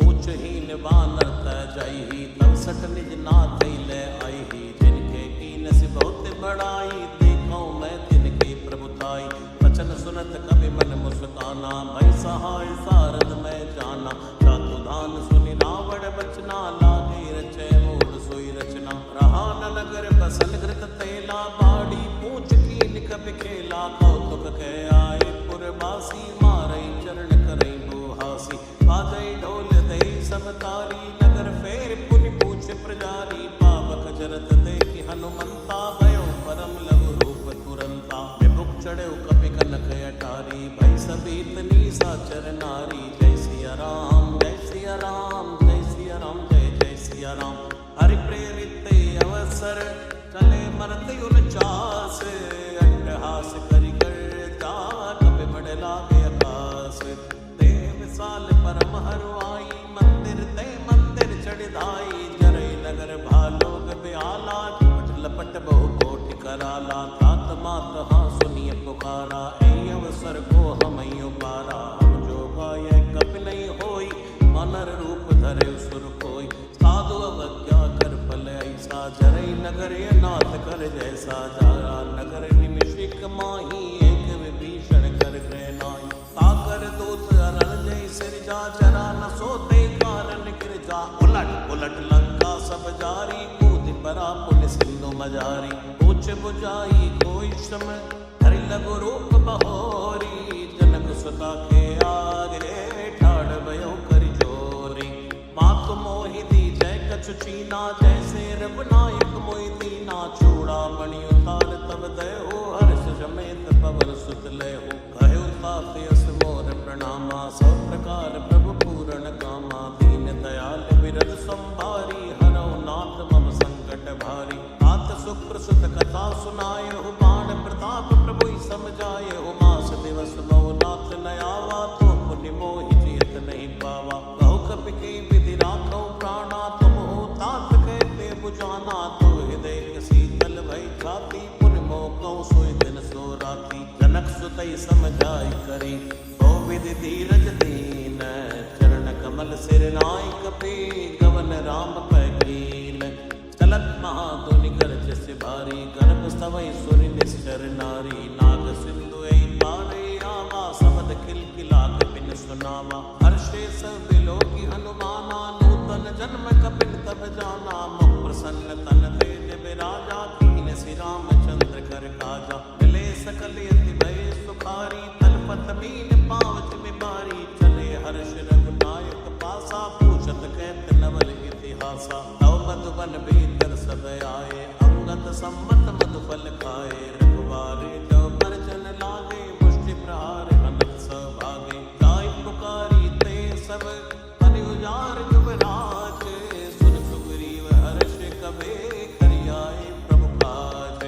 ऊंचहीन बानर तय जाई, तब सठ निज नाथ ले आई, जिनके कीन से बहुत बड़ाई, देखो मैं तिनकी प्रभुताई, वचन सुनत कवि मन मुस्काना, भय सहाय सारद में जाना, चातु धान सुनि रावण बचना, लागे रचे मूल सोई रचना, रहा न नगर बसन घृत तेला, बाड़ी पूछ कीन कवि खेला, कौतुक के आए पुरवासी, मारई चरण करई बुहासी, बाजई ढोल दई समतारी, नगर फेर पुनि पूछ प्रजारी, पावक जरत देखि हनुमंता, भयो परम लघु रूप तुरंता, विमुख चढ़े कपि कनक अटारी, भई सभी तनी साचर नारी, जय सिया राम जय सिया राम जय सिया राम जय धम हरवाई, मंदिर ते मंदिर चढ़ाई, जरई नगर भालोग ब्याला, लपट बहु कोटि कराला, तात मात हाँ सुनिय पुकारा, ऐ अवसर को हमई उबारा, हम जो गाय कप नहीं होई, मनर रूप धरे सुर कोई, साधु अवज्ञा कर फल ऐसा, जरई नगर ये नाथ कर जैसा, जारा नगर निमिषिक माही, एक विभीषण कर ग्रह नाई, ताकर दूत अरण जय सिरजा, जरा न सोते कारण गिरजा, उलट उलट लंका सब जारी, कूद परा पुल सिंधु मजारी, पूछ बुझाई कोई श्रम, हरि लघु रूप बहोरी, जनक सुता के आगे ठाड़ भयो कर जोरी, मात मोहि दी जय कछु चीना, जैसे रघुनायक मोहि दीना, चूड़ा मणि उतार तब दयो, हर्ष समेत पवन सुत लयो, कहो तात यस मोर प्रणामा, सब प्रकार प्रभु पूरण कामा, दीन दयाल विरद संभारी, हरौ नाथ मम संकट भारी, तात सुप्रसुत कथा सुनायो, बाण प्रताप प्रभु समझाये, मास दिवस बहु नाथ न आवा, तो पुण्य मोहि जियत नहीं पावा, कहो कपि के विधि राखो प्राणा, तुम हो तात कहते बुझाना, तो हृदय शीतल भई छाती, पुण्य मोह कहूँ सोई दिन सो राती, जनक सुतई समझाई करी, बहु विधि धीरज दीन, चरण कमल सिर नाई कपि, गवन राम पै कीन, चलत महाधुनि गर्ज से भारी, गर्भ सवै सुरि निश्चर नारी, नाग सिंधु ऐ पारे आवा, सबद खिलखिला कपिन सुनावा, हर्षे सब बिलोकी हनुमाना, नूतन जन्म कपिन तब जाना, मुख प्रसन्न तन तेज बिराजा, कीन श्री रामचंद्र कर काजा, मिले सकल यति भय सुखारी, तलपत मीन पावच में बारी, चले हर्ष रघुनायक पासा, पूछत कहत नवल इतिहासा, तव मधुबन भीतर सब आए, अंगत सम्मत मधुफल खाए, रघुवारे जब परजन लागे, मुष्टि प्रहार अनंत सभागे, गाय पुकारी ते सब अनि उजार युवराज, सुन सुग्रीव हर्ष कबे करियाए प्रभु काज,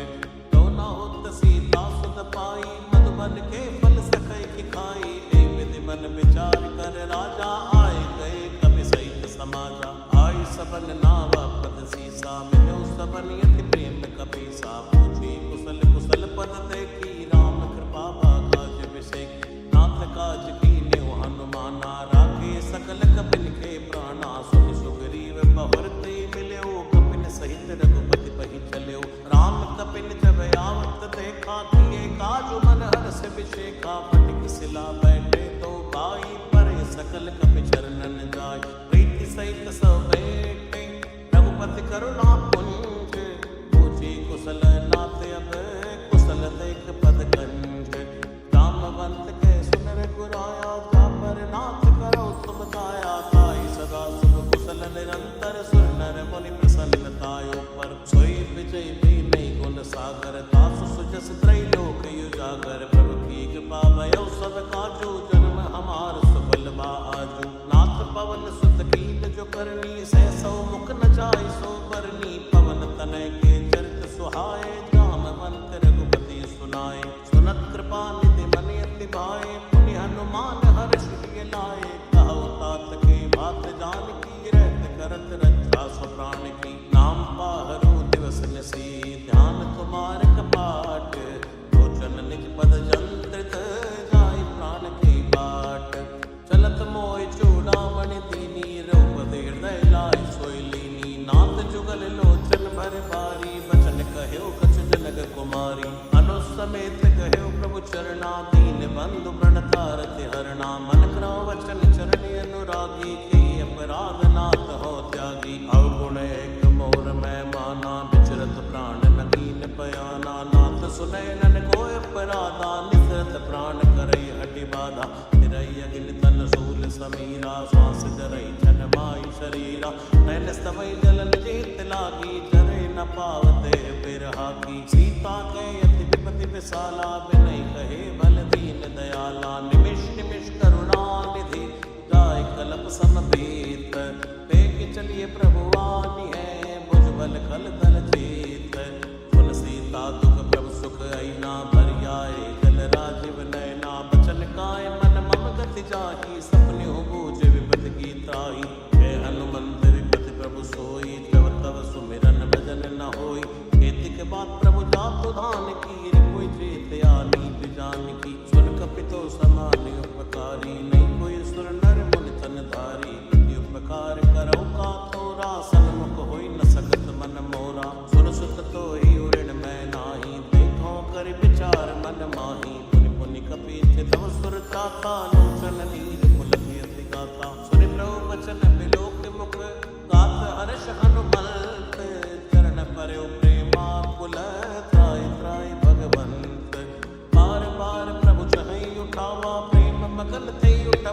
तो न होत सीता सुत पाई, मधुबन के फल सकै की खाई, ए विधि मन विचार कर राजा, आए गए कवि सहित समाजा, आई सबन नावा पद सीसा, मिलो सबन यति प्रेम कपीसा, पूछी कुशल कुशल पद देखी, राम कृपा काज विषेक, नाथ काज कीन्यो हनुमाना, राखे सकल कपिन के प्राणा, सुनि सुग्रीव बहुरते मिल्यो, कपिन सहित रघुपति पहि चल्यो, राम कपिन जब आवत देखा, किए काजु मन हर्ष विषेखा, फटिक सिला बैठे तो बाई, परे सकल कपि चरणन जाय, प्रीति सहित सब बैठे, रघुपति करुणा पुंज, पूछी कुशल नाथ अब कुशल देख पद कंज, जामवंत के सुन रघुराया, जा पर नाथ करो तुम दाया, ताई सदा सुख कुशल निरंतर, सुर नर मुनि प्रसन्नतायो पर, सोई विजय भी नहीं गुण सागर, दास सुजस त्रैलोक उजागर, प्रभु की कृपा भयो सब काजू, जन्म हमार सफल बा आजू, नाथ पवन सुत कीन जो करनी, सहसौ मुख न जाय सो बरनी, पवन तनय के चरित सुहाए, जामवंत रघुपति सुनाए, सुनत कृपा निधि मन अति भाए, पुनि हनुमान हर्ष लिय लाए, कहो तात के बात जानकी, रहत करत रक्षा सो प्राण की, नाम पाहरो दिवस निसी, ध्यान तुम्हार कपाट, लोचन निज पद जंत्रित, जाय प्राण की बाट, चलत मोय चूड़ामणि दीनी, रघुपति हृदय लाय सोई लीनी, नाथ जुगल लोचन भर बारी, बचन कह्यो कछु जनक कुमारी, अनुसमेत कह्यो प्रभु चरणा, दीन बंधु प्रणतारति हरणा, मन क्रम वचन चरण अनुरागी, के अपराध नाथ हो त्यागी, अवगुण एक मोर मैं माना, विचरत प्राण न कीन पयाना, नाथ सुनय नन को अपराधा, निसरत प्राण करई हटि बाधा, निरय अग्नि तन शूल समीरा, श्वास जरई जन माई शरीरा, नैन स्तमय जलन जेत लागी, जरे न पावते बिरहा की, सीता के यति विपति विशाला, बिनय कहे बल दीन दयाला, निमिष निमिष करुणा निधि, जाय कलप समवेत, पेक चलिए प्रभुवानी है, भुजबल खल दल चेत, सुन सीता दुख प्रभु सुख ऐना, भरियाए जल राजीव नैना, बचन काय मन मम गति जाहि, सपने हो बूझ विपति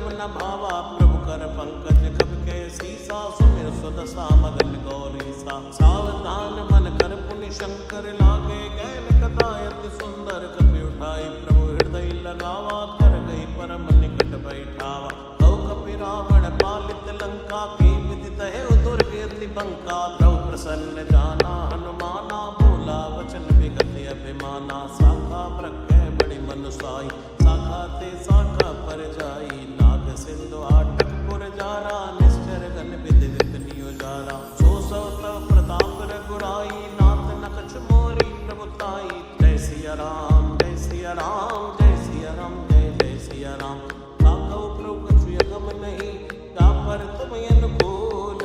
जब न भावा प्रभु कर पंकज कब के सीसा सुमिर सुदशा मगन गौरी सा सावधान मन कर पुनि शंकर लागे गैल कथा अति सुंदर कपि उठाई प्रभु हृदय लगावा कर गई परम निकट बैठावा कौ कपि रावण पालित लंका की विदित है दुर्गे अति बंका द्रव प्रसन्न जाना हनुमाना बोला वचन विगत अभिमाना साखा प्रज्ञ बड़ी मनुसाई साखा ते साखा पर जाई नाग सिंधु आटक पुर जारा निश्चर गन विधि विपनियो जारा सो सवत प्रताप रघुराई नाथ न कछ मोरी प्रभुताई जय सिया राम जय सिया राम जय सिया राम जय जय सिया राम काकौ प्रभु कछु यगम नहीं ता पर तुम अनुकूल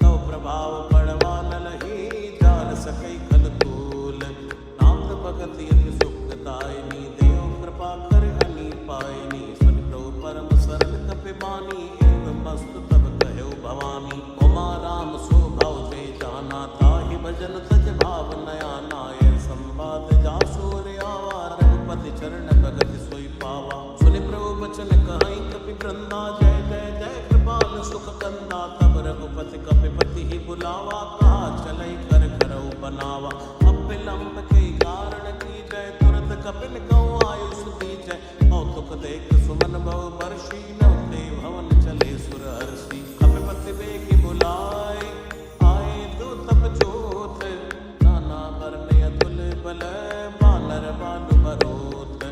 तव प्रभाव पड़वा न लही जान सकई खल तूल नाथ भगत यति सुखदायनी देव कृपा कर हनी पायनी सुन प्रभु परम सरल कपिबानी एवं मस्तु तब कहो भवानी उमा राम स्वभाव जय जाना ताहि भजन तज भाव नया नाय संवाद जासुर आवा रघुपति चरण भगत सोई पावा सुनि प्रभु वचन कहाई कपि वृंदा जय जय जय कृपाल सुख कंदा तब रघुपति कपिपति ही बुलावा कहा चलई कर करऊ बनावा अब विलंब के कारण की जय तुरंत कपिन कहूँ आयुष दी जय कौतुक देख सुमन बहु वर्षी नवते भवन चले सुर हर्षि कपिपति बेगी बुलाए आए दूतप जोत नाना वर्ण अतुल बल बानर बानु बरोत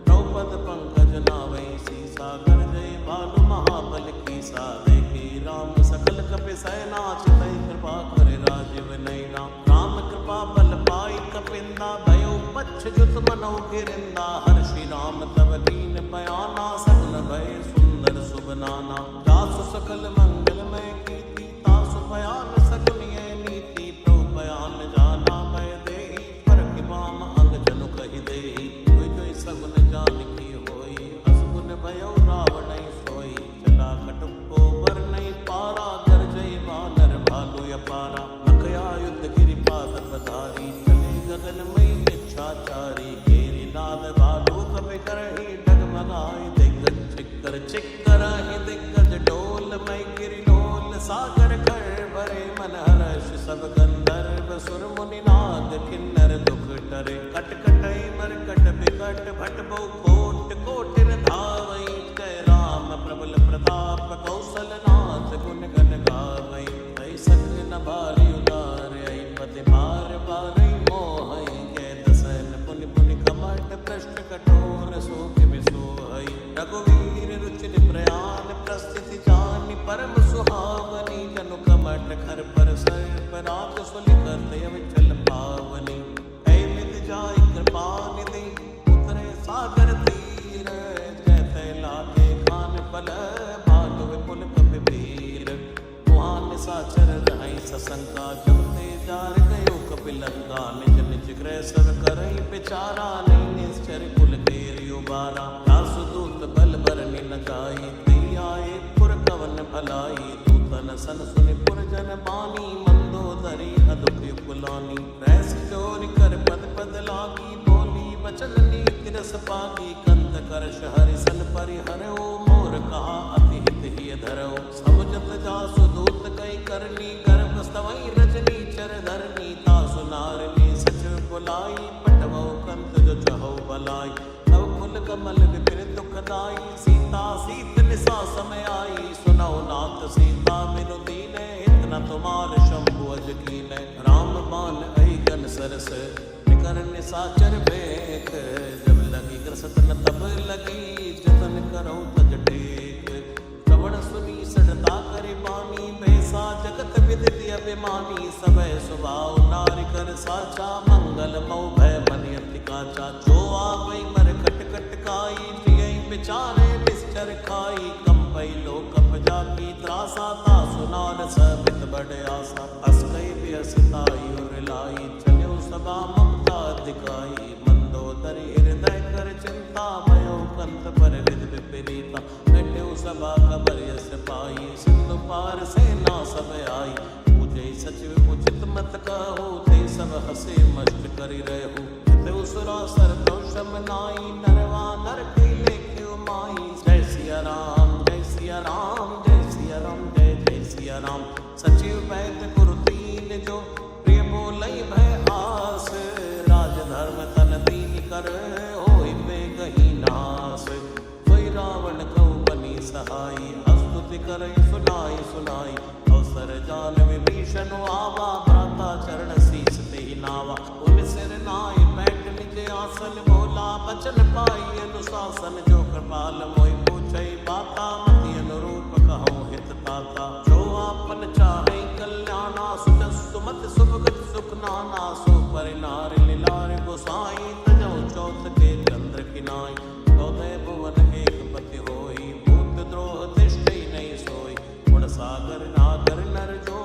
द्रौपद पंकज नावै सीसा कर जय बालु महाबल की सा देखी राम सकल कपि सैना चितई कृपा करे राजीव नैना राम कृपा बल पाई कपिंदा भयो पच्छ जुत मनो गिरिंदा हर्षि राम तब दीन बयाना सकल भय सुंदर सुबनाना दासु सकल मंगलमय कीर्ति तासु बयान सकुनिय नीति प्रभु बयान जाना भय देहि पर किबाम अंग जनु कहि देहि कोई कोई सगुन जान की होई असगुन भयो रावण सोई चला कटुको बर नहीं पारा कर जय बानर भालु अपारा नखया युद्ध गिरिपाद पधारी चले गगन मई इच्छाचारी घेरी नाद भालु कपि करहि डगमगाई दिग्गज चिक्कर चिक्कर ही दिग्गज डोल मई गिरि डोल सागर कर भरे मन हर्ष सब गंधर्व सुर मुनि नाग किन्नर दुख टरे कट कटई मरकट बिकट भट बहु कोट कोटिन धावई जय राम प्रबल प्रताप कौशल नाथ गुण गण गावई तै सक न भारी उदार आई पति बार बार मोहई जय दसन पुनि पुनि कमट पृष्ठ कठोर शोक विसोहई रघुवीर रुचिर प्रयाण प्रस्थिति जानि परम सुहावनी जनु कमट खर पर सर्प राज सुलिकर देव चल पावनी ऐ मित जाय कृपा निधि उतरे सागर तीर जय तै लागे खान पल भालु विपुल कपि वीर वहाँ निशाचर रहै सशंका जब ते जार गयो कपिलंका निज निज गृह सब करई बिचारा नहीं निश्चर कुल घेरि उबारा दासु दूत बल बरनि न जाई ते आए पुर कवन भलाई दूतन सन सुनि पुर जन बानी मंदोदरी अदुख कुलानी रैस चोरी कर पद पद लागी बोली वचन नीति रस पागी कंत करश हरि सन परिहरो मोर कहा अति हित ही धरो समुझत जासु दूत कई करनी गर्भ स्तवई रजनी चर धरनी तासु नारनी सच बुलाई पटवो कंत जो चहो बलाई तव कुल कमल विपिन दुखदाई सीता सीत निसा समय आई सुनौ नाथ सीता बिनु दीने इतना तुम्हार शंभु अज कीने राम बान ऐ गन सरस निकर निसाचर बेख जब लगी ग्रसतन तब लगी जतन करो तज टेक श्रवण सुनी सड़ता करे बानी बैसा जगत विदित अभिमानी सबय स्वभाव नारि कर साचा मंगल मऊ भय मन अति काचा जो आवई मर कट कट काई प्रिय बिचारे निश्चर खाई कंपई लो कप जाकी त्रासा ता सुनार सबित बड़े आसा अस कई बियसताई और लाई चलो सभा ममता दिखाई मंदोदरी हृदय कर चिंता भयो कंत पर विद विपरीता बैठे सभा खबर यस पाई सिंधु पार सेना सब आई पूजे सचिव उचित मत कहो ते सब हसे मस्त करी रहू ते उसरा सर कौशम नाई नरवा नर कई लेखे माई जय सिया राम जय कर होई बेगही नास। सोई रावण कऊ बनी सहाई स्तुति करई सुनाई सुनाई। अवसर जान विभीषण आवा भ्राता चरण शीस ते नावा। उन सिर नाय बैठ निज आसन बोला बचन पाई अनुशासन। जो कृपाल मोहि पूछई बाता मति अनुरूप कहूँ हित ताता। जो आपन चाहे कल्याणा सुख सुमति सुभगति सुख नाना। सो परिनार लीलार गोसाई तजौ चौथ के चंद्र किनाई। चौदह भुवन एक पति होई भूत द्रोह तिष्ठई नहीं सोई। गुण सागर नागर नर जो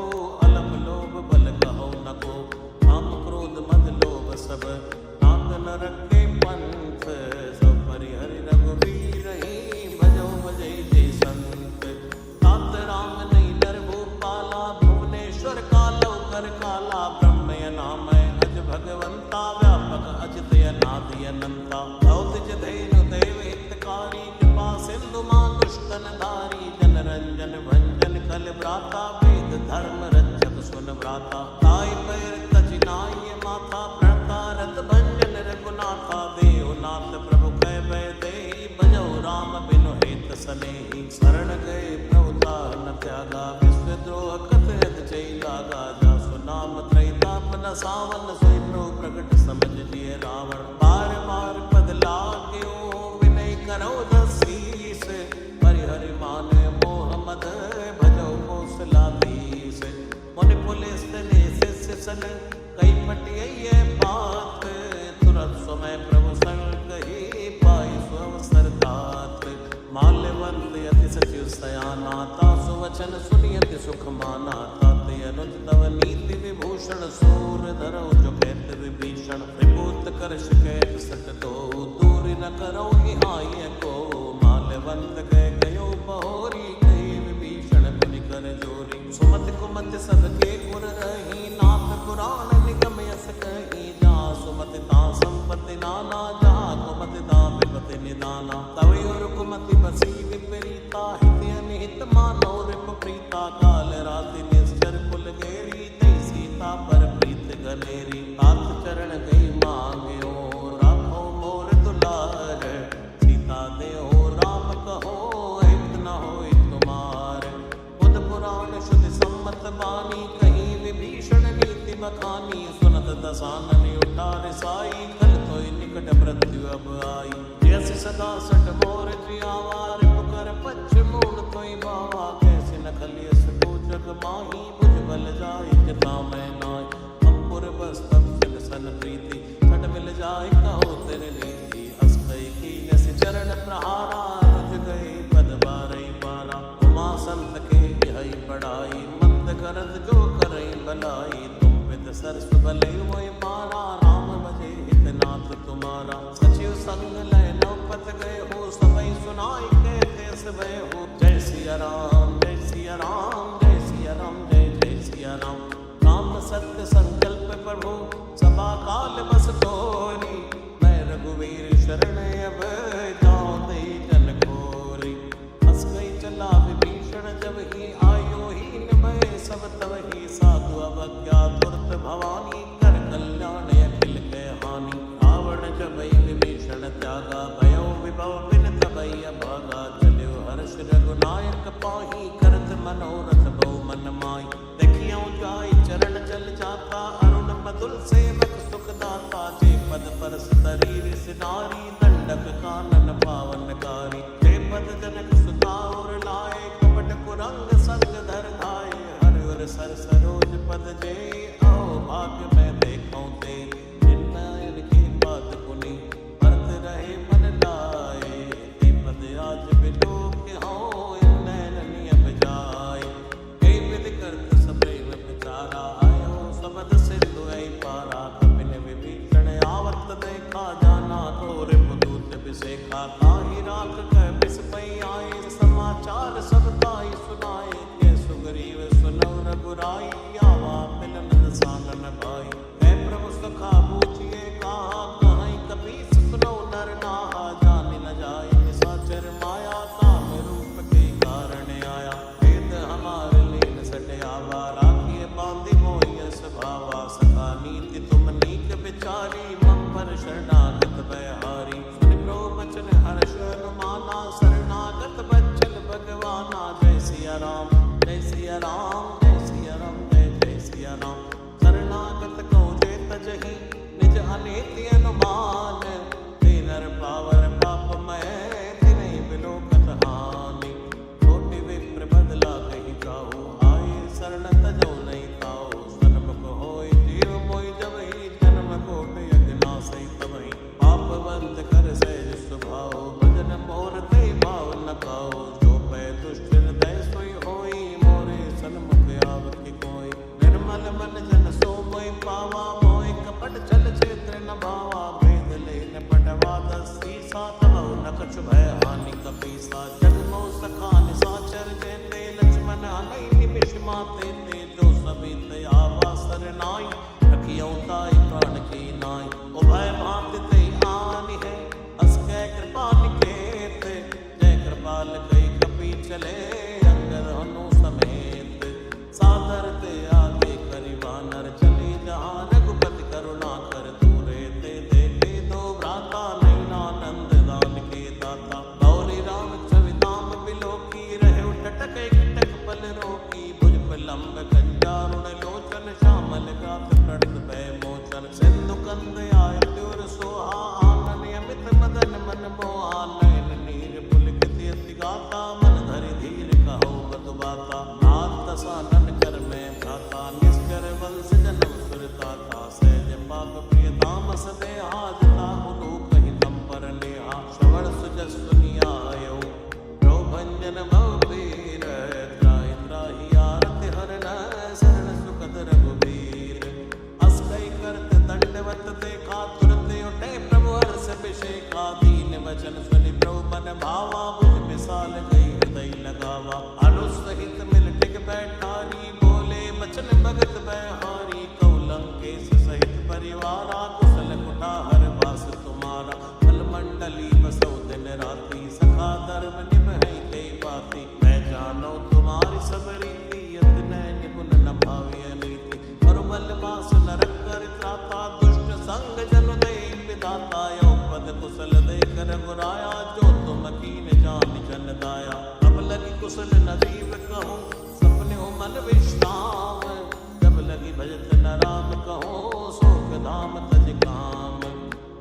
अलप लोभ बल कहो न को। काम क्रोध मद लोभ सब नाग नर के पंथ। सब परिहरि रघुवीर ही भजो भजई जय संत। तात राम नहीं नर भूपाला भुवनेश्वर कालो कर काला। ब्रह्म नामय अज भगवंता व्यापक अजित अनादि अनंता। औदिज धेनु देव हितकारी कृपा सिंधु मानुष्टन धारी। जन रंजन भंजन कल भ्राता वेद धर्म रक्षक सुन भ्राता। ताई पैर तज नाय माथा प्रणता रत भंजन रघुनाथा। देवनाथ प्रभु कह भय देहि भजौ राम बिनु हेत सनेहि। शरण गए प्रभु न त्यागा विश्वद्रोह कथ यद चई लागा। जासु नाम त्रैताप न सावन सोई प्रभु प्रगट समझ जिय रावण। बार बार पद लाग्यो विनय करो दसीस। परिहरि मान मोह मद भजौ कौशलाधीश। मुनि पुलिस ने शिष्य सन कई पटियै बात। तुरंत समय प्रभु संग कही पाई सुअवसर तात। माल्यवंत अति सचिव सयाना तासु वचन सुनियति सुख माना। ताते अनुज तव नीति विभूषण सूर धरौ जो कहत विभीषण। त्रिभूत कर शिकैत सट दो दूर न करो हाय को। माल्यवंत कह गयो बहोरी कही विभीषण पुनि कर जोरी। सुमति कुमति सबके गुर रही नाथ पुराण निगम यस कही। जहाँ सुमति ता संपत्ति नाना जहाँ कुमति ता विपति निदाना। तवि और कुमति बसी विपरीता हित अनिहित मानो रिप प्रीता। काल राति निश्चर कुल गेरी तई सीता पर प्रीत गनेरी। तात चरण गई मांग्यो राखो मोर दुलार। सीता देहो राम कहो हित न होय तुमार। बुध पुराण शुद्ध सम्मत बानी कहीं विभीषण नीति बखानी। सुनत दसानन उठार साई कल तोय निकट मृत्यु अब आई। जैसे सदा सठ मोर जियावा रिप कर पच्छ मूल तोय बावा। कैसे न खलियस को जग माही बुझ बल जाय किता मैं नाय। अंपुर बस्तव सिल सन प्रीति छट मिल जाय कहो तेरे नीति। अस्कई कीन से चरण प्रहारा रज गए पद बारई पारा। उमा संत के यही पढ़ाई मंद करत जो करई भलाई। तुम विद सरस भले मोय मारा राम भजे हितनाथ तुम्हारा। सचिव संग लय नौपत गए हो सबई सुनाई कहते भय हो। जय सिया राम जय सिया राम जय सिया राम जय जय सिया राम। राम सत्य संकल्प प्रभु सभा काल बस तोरी। मैं रघुवीर शरण अब जाऊं दई जन खोरी। हंस गई चला विभीषण जब ही आयो हीन भय सब तब ही। साधु अवज्ञा तुरत भवानी कर कल्याण अखिल के हानि। रावण जब विभीषण त्यागा भयो विभव बिन तबई अभागा। चल्यो हर्ष रघुनायक पाही करत मनोरथ बहु मन माई। देखियो जाय चरण जल जाता अरुण मधुर सेवक सुख दाता। जे पद परस तरीर सिनारी दंडक कानन पावनकारी। जे पद जनक सुता और लाए कपट कुरंग संग धर धाय। हर और सर सरोज पद जे आओ भाग्य में देखो ते। जिनमय की बात पुनि भरत रहे मन लाए। ते पद आज बिलो के हो नैन नियम जाय। कई विधि करत सप्रेम विचारा आयो सबद सिंधु ऐ पारा। कपिन विभीषण आवत देखा जाना तोरे पुदूत बिसेखा। ताहि राख कह बिस पई आए समाचार सब ताई सुनाए। के सुग्रीव सुनौ रघुराई आवा मिलन दसानन भाई। अभिषेका दीन वचन सुनि प्रभु मन भावा बुझ मिसाल गई हृदय लगावा अनुसहित मिल टिक बैठारी बोले बचन भगत बहारी कौलंकेश सहित परिवारा कुशल कुठार वास तुम्हारा फल मंडली बसो दिन राति सखा धर्म निभै ते पाती मैं जानो तुम्हारी सब रीति यत्न निपुण न भाव्य नीति और बल वास नरक कर त्राता दुष्ट संग जन दे विदाता यो पद कुशल दे कर गुराया जो तुम कीन जान जन दाया अब लगी कुशल नजीब कहूँ सपने हो मन विश्राम जब लगी भजत न राम कहो शोक धाम तज काम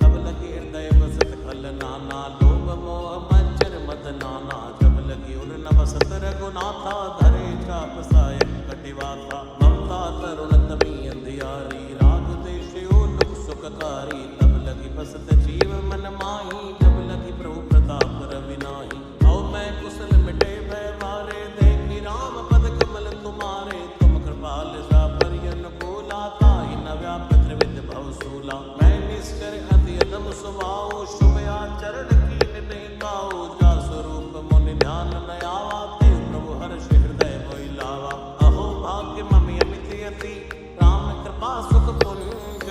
तब लगी हृदय बसत खल नाना लोभ मोह मच्छर मद नाना जब लगी उर न बसत रघुनाथा धरे चाप सायक कटिवाथा ममता तरुण तमी अंधियारी राग देश लुक सुखकारी तब लगी बसत जीव मन माही जब लगी प्रभु प्रताप रविनाही औ मैं कुशल मिटे भय बारे देखी राम पद कमल तुम्हारे तुम कृपाल सा परियन कोला ताहि न व्याप त्रिविध भव सूला मैं निश्चर अति अदम सुभाओ शुभ आचरण कीन नहीं गाओ जा स्वरूप मुनि ध्यान न आवा ते प्रभु हर्ष हृदय मोहि लावा अहो भाग्य ममि अमित यति राम कृपा सुख पुंज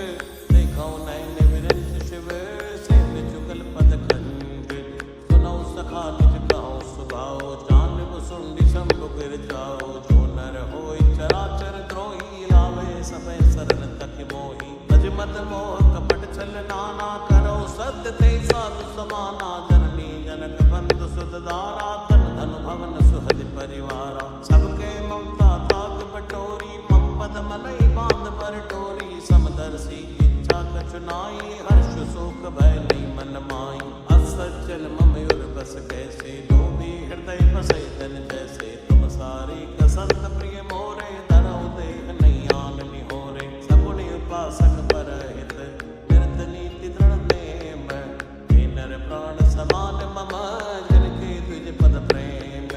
देखो नयन विरंज शिव सेव जुगल पद खंड सुनो सखा निज कहो सुभाओ जान सुंडी शंभु गिर जाओ जो नर होय चराचर द्रोही लावे समय शरण तक मोही भज मत मोह कपट छल नाना करो सत्य ते साधु समाना जननी जनक बंधु सुत दारा तन धन भवन सुहद परिवारा सबके ममता ताक बटोरी मम पद मनई बांध पर डोरी समदर्शी इच्छा कचुनाई हर्ष शोक भय नहीं मन माई असज्जन मम युर बस कैसे लोभी हृदय बसे तन जैसे तुम सारी कसंत प्रिय मोरे धरो देह नहीं आन निहोरे सगुणी उपासक पर हित निरत नीति दृढ़ नेम हे नर प्राण समान मम जिनके तुझ पद प्रेम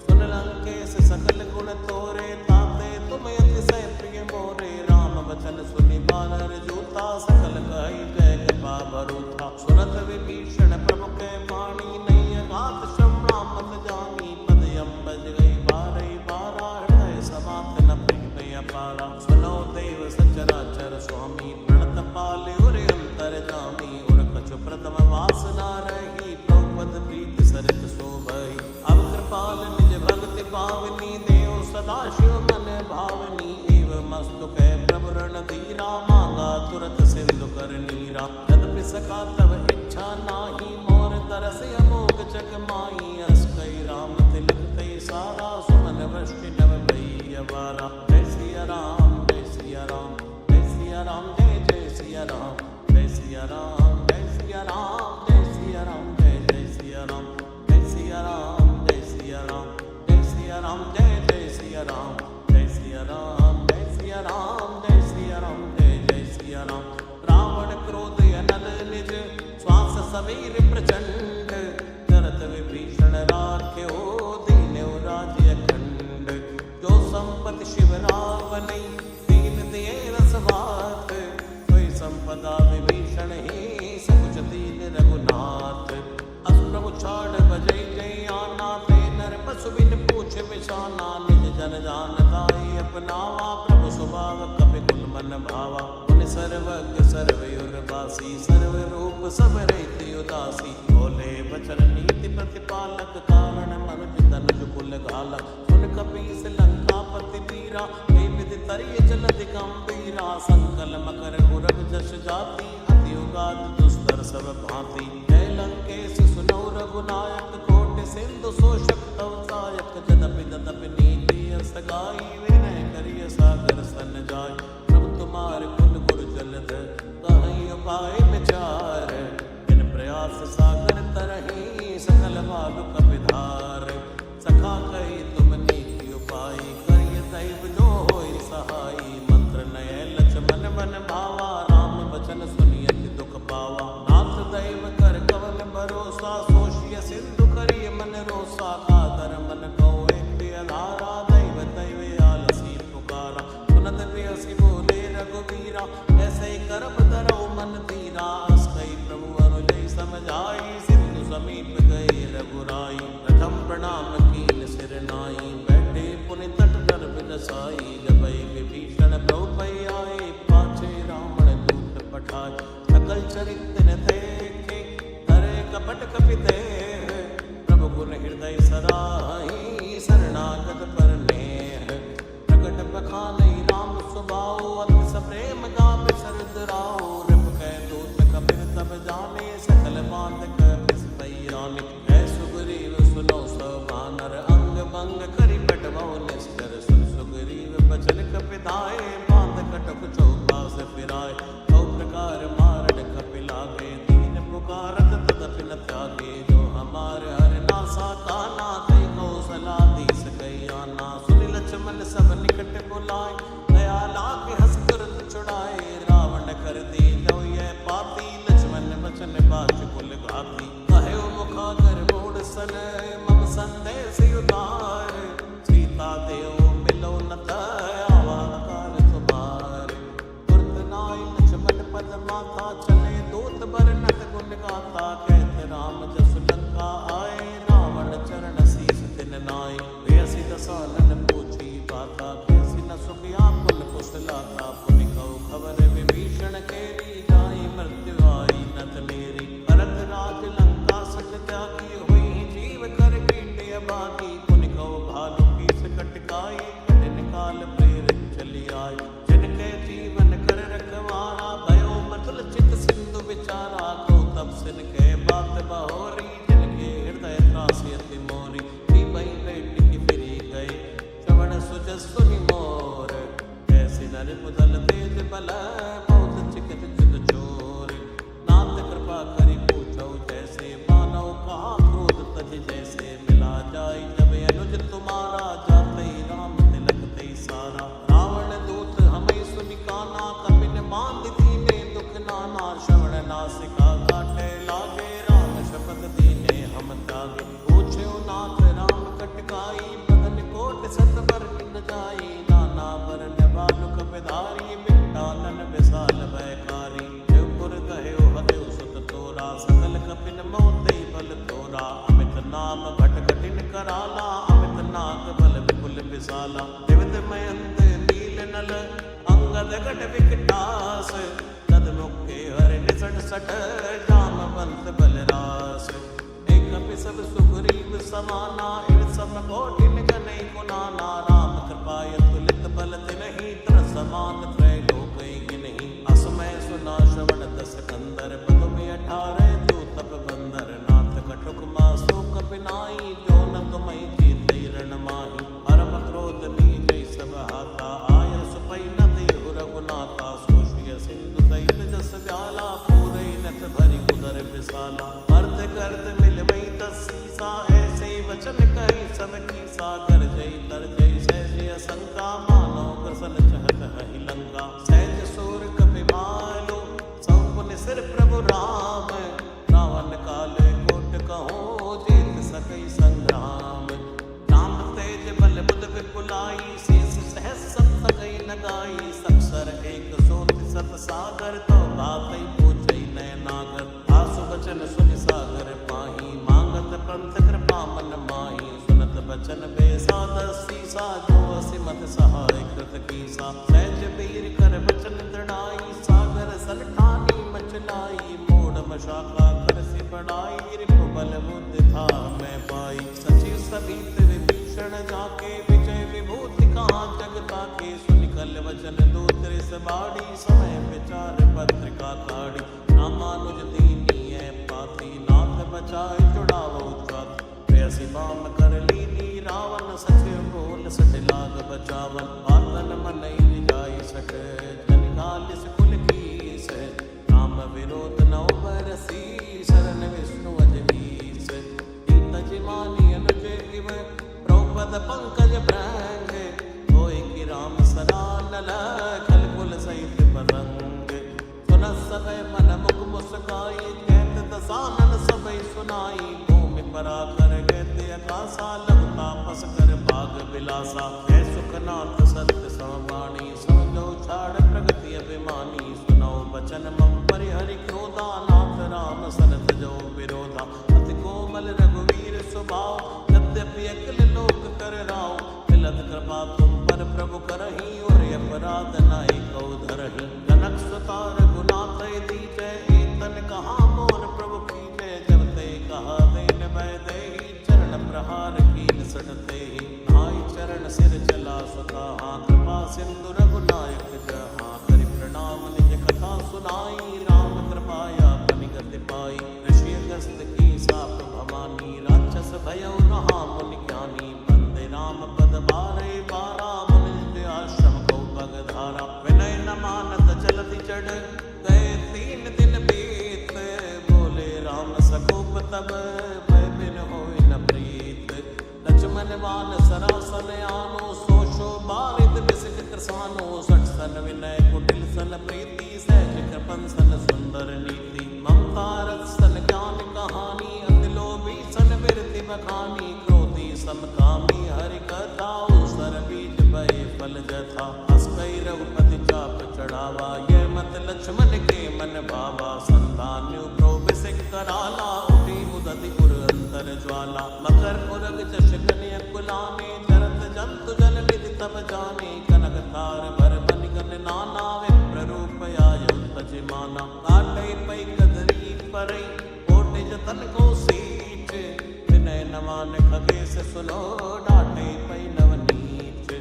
सुन लंकेश सकल गुण तोरे ताते तुम अतिशय प्रिय मोरे राम वचन सुनि बानर जूता सकल कहि जय कृपा भरूथा सुनत विभीषण प्रभु के वाणी नहीं अगात श्रम राम मत जानी पद अम्बज गई बारई बारा हृदय समात न प्रेम अपारा सुनो देव सचराचर स्वामी प्रणत पाले उरे अंतर जामी उर कछु प्रथम वासना रही प्रभुपद प्रीत सरित शोभई अब कृपाल निज भक्ति पावनी देव सदा शिव मन भावनी एव मस्तु कै प्रभु रण धीरा मांगा तुरत सिंधु कर नीरा यद्यपि सखा तव इच्छा नाही मोर तरस अमोघ जग माही अस कई राम तिलक ते सारा सुमन वृष्टि नव भई अवारा जय सिया राम जय सिया राम जय सिया राम जय सिया राम जय सिया राम जय सिया राम जय सिया राम जय सिया राम जय सिया राम जय सिया राम जय सिया राम जय सिया राम जय सिया राम जय सिया राम जय सिया राम जय सिया राम रावण क्रोध अनल निज श्वास समीर प्रचंड करत विभीषण राख्यो दीन्यो राज्य अखंड जो संपत्ति शिव रावणई दीन दिए रसवात कोई संपदा विभीषण ही सकुच दीन रघुनाथ अस प्रभु छाड़ बजई जय आना ते नर पशु बिन पूछ बिछाना निज जन जानताई अपनावा प्रभु स्वभाव कपि कुल मन भावा उन सर्वज्ञ सर्वयुर्वासी सर्व रूप सब रहित उदासी बोले बचन नीति प्रतिपालक कारण मनुज तनुज कुल घालक सुन कपीस लंकापति वीरा हे विधि तरिय जलधि गंभीरा संकल मकर उरग जस जाति अति उगात दुस्तर सब भांति जय लंकेश सुनो रघुनायक कोटि सिंधु शोषक तव सायक जदपि तदपि नीति अस गाई विनय करिय सागर सन जाय प्रभु तुम्हारे कुल गुरु जलध कहीं उपाय विचार इन प्रयास सागर तरही सकल बालु कपिधार सखा कही तुम नीति उपाय करिय दैव जो होय सहाई मंत्र नय लक्ष्मण मन भावा राम वचन सुनियति दुख पावा नाथ दैव कर कवन भरोसा सोशिय सिंधु करिय मन रोसा कादर मन को एक आधारा दैव दैव आलसी पुकारा सुनत प्रिय शिव सजाई, सिंधु समीप गए रघुराई, प्रथम प्रणाम कीन सिर नाई, बैठे पुनि तट कर बिनसाई, जबै विभीषण प्रभु पै आए, पाछे रावण दूत पठाए, सकल चरित्र न देखे, धरे कपट कपिते, प्रभु गुण हृदय सराई, शरणागत पर नेह, प्रकट बखानै राम स्वभाव, अति सप्रेम गावे सरद राव, रिप कै दूत कपिर तब जाने, सकल बात कपिस पैराने, है सुग्रीव सुनो सब बानर, अंग भंग करि बटवौ निश्चर, सुन सुग्रीव बचन कपिताए, बांध कटक चौपास फिराए, कौ प्रकार मारण कपि लागे, दीन पुकारत तदपि न त्यागे, जो हमार हर नासा काना, कई कौशलाधीश कई आना, सुनि लक्ष्मण सब निकट बुलाए, दया लागे हंस तुरंत छुड़ाए, रावण कर दी जो ये पाती, लक्ष्मण बचन बाच कुल घाती, कहे मुखागर मोड़ सन, मम संदेश उतार, सीता देव मिलो न आवा काल तुम्हारे, तुरत नाय लक्ष्मण पद माथा, चले दूत बरनत गुण गाथा, कहत राम जस लंका आए, रावण चरण शीस दिन नाय, बेसी दसानन पूछी बाता, कैसी न सुखिया कुल कुशलाता, पुनि कहु खबर विभीषण केरी, जाई मृत्यु आई नत नेरी, भरत राज लंका सक त्यागी, हुई जीव कर कीटे अभागी, पुनि कहु भालु पीस कटकाई, कठिन काल प्रेरित चली आई, जिनके जीवन कर रखवारा, भयो मधुर चित सिंधु विचारा, को तब सिन के बात बहोरी, जिनके हृदय त्रासी अति मोरी, की बही बेटी की फिरी गई, श्रवण सुजस सुनि मोर, ऐसी नर मुदल तेज बल, बहुत चिकित चित चोर, नाथ कृपा करि पूछो जैसे, मानव कहा क्रोध तज जैसे, मिला जाई जब अनुज तुम्हारा, जाते ही राम तिलक ते सारा, रावण दूत हमें सुनि काना, कपिन बांध दीने दुख नाना, श्रवण नासिका काटे लागे, राम शपथ दीने हम त्यागे, पूछे नाथ राम कटकाई, बदन कोट सत पर न जाई, नाना वरण बालुक विधारी, बिटालन विशाल भयकारी, शिवपुर कहे हदेव सुत तोरा, सकल कपिन मोते बल तोरा, अमित नाम भट कठिन कराला, अमित नाग बल विपुल विशाला, विविध मयंत नील नल, अंगद गट विकटास, तद मुखे हर निसट सट, जामवंत बलरास, एक कपि सब सुग्रीव समाना, इन सब कोटिन गनै गुनाना, राम कृपा तुलित बल तिनहि, त्र समान त्रय लोक गिनहि, असमय सुना श्रवण दस कंदर, पदुमि 18 जो तप बंदर, नाथ कटुक मासो कपिनाई, जो न तुमहि जीतै रण माही, परम क्रोध नीजै सब हाथा, आय सुपै न देहु रघुनाथा, सोषिय सिंधु दैत जस व्याला, पूरै नथ भरि उदर विशाला, मर्द गर्द मिलवै तस सीसा, ऐसे वचन कहि सब कीसा, कर जय तर जय सहज असंका, मानो कृसन चहत हहि लंका, सहज सूर कपि मालो, सब पुनि सिर प्रभु राम, रावण काल कोट कहो, जीत सकै संग्राम, राम तेज बल बुध विपुलाई, शेष सहस सत सकೈ लगाई, सक्षर एक सोति सत सागर, तो बातै पूछै नय नागर, आसु बचन सुनि सागर पाही, मांगत पंथ कृपा मन माही, सुनत बचन बेसादस सीसा, जो असिमत सहाय कृत कीसा, सहज वीर कर बचन दृढ़ाई, सागर सल ठानी मचलाई, मोड़ मशाखा कर से बढ़ाई, रिपु बल बुद्धि था मैं पाई, सचिव सभित विभीषण जाके, विजय विभूति कहाँ जग ताके, सुनि कल वचन दूत रिस बाड़ी, समय विचार पत्रिका काढ़ी, रामानुज दीनी है पाती, नाथ बचाए जुड़ावो छाती, प्रेयसी बाम कर लीनी, रावण सचिव बोल सट लाग बचावन, आतन मनई निजाई सट, जन गालिस कुल कीस, राम विरोध नौ बरसी, शरण विष्णु अजनीस, तीत जिमानी अनुज इव, द्रौपद पंकज भृंग, होय कि राम सरानल, खल कुल सहित पतंग, सुनत सब मन मुख मुस्काई, कहत दसानन सबई सुनाई, भूमि परा कर कहते आकाशा, लघु तापस कर भाग विलासा, है सुखनाथ सत्य समवाणी, समझो छाड़ प्रगति अभिमानी, सुनो वचन मम परिहरि क्रोधा, नाथ राम सरत जो था। अति कोमल रघुवीर स्वभाव यद्यपि अकल लोक कर राव। मिलत कृपा तुम पर प्रभु करही और अपराध नाई कौ धरही। जनक सुता रघुनाथ दीजय तन कहा मोर प्रभु की जय। जब ते कहा देन मैं दे चरण प्रहार कीन सटते ही। नाई चरण सिर चला सुता कृपा सिंधु रघुनायक जहाँ। करि प्रणाम निज कथा सुनाई राम कृपाया पनिगति पाई। ऋषि अगस्त की साप भवानी राक्षस भयउ रहा मुनि ज्ञानी। बंदे राम पद बारे बारा मुनि आश्रम को पगधारा। विनय न मानत चलति चढ़ गए 3 दिन बीत। बोले राम सकोप तब भय बिन होय न प्रीत। लक्ष्मण बान सरासन आनो सो बारित बिसिक कृसानो। 60 सन विनय कुटिल सन प्रीति सहज कृपन सन सुंदर नीति। ममता रस सन ज्ञान कहानी अति लोभी सन बिरति बखानी। क्रोधी समकामी हरि कथा सर बीज भय फल जथा। हस कई रघुपति चाप चढ़ावा ये मत लक्ष्मण के मन भावा। संतान्यु प्रोबिसिक कराला उठी मुदति पुर अंतर ज्वाला। मकर पुरग जश कन्या कुलाने चरत जंतु जल निधि तब जाने। कनक तार भर बन गन नाना विप्र रूप आय तजिमाना। काटई पई कदरी परई कोटि जतन को सीच। विनय न मान खगेश सुनो डाटे पई नवनीच।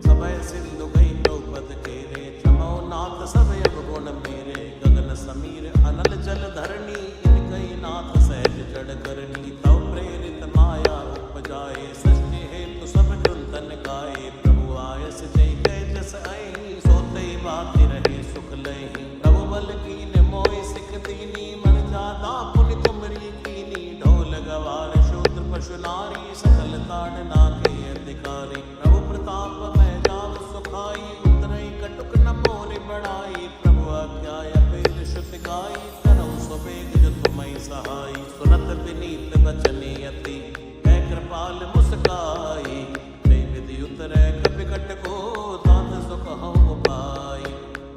समय सिंधु गई द्रौपद केरे क्षमो नाथ सब अवगुण मेरे। गगन समीर अनल जल धरणी इनकई नाथ सहज जड़ करनी। तव प्रेरित माया उपजाए सृष्टि हेतु सब ग्रंथन गाए। प्रभु आयस जय जय जस आई सोते बाति रहे सुख लहि। प्रभु बल कीन मोहि सिख दीनी मन जाता पुनि तुमरी कीनी। ढोल गवार शूद्र पशु नारी सकल ताड़ना के अधिकारी। प्रभु प्रताप मैं जान सुखाई उतरई कटुक न मोरि बढ़ाई। प्रभु आज्ञा अपेल श्रुत गाई करऊ सुबेग जो तुम्हें सहाय। सुनत विनीत बचने अति है कृपाल मुस्काई। जय विधि उतरै कपिकट को दात सुख हऊ पाई।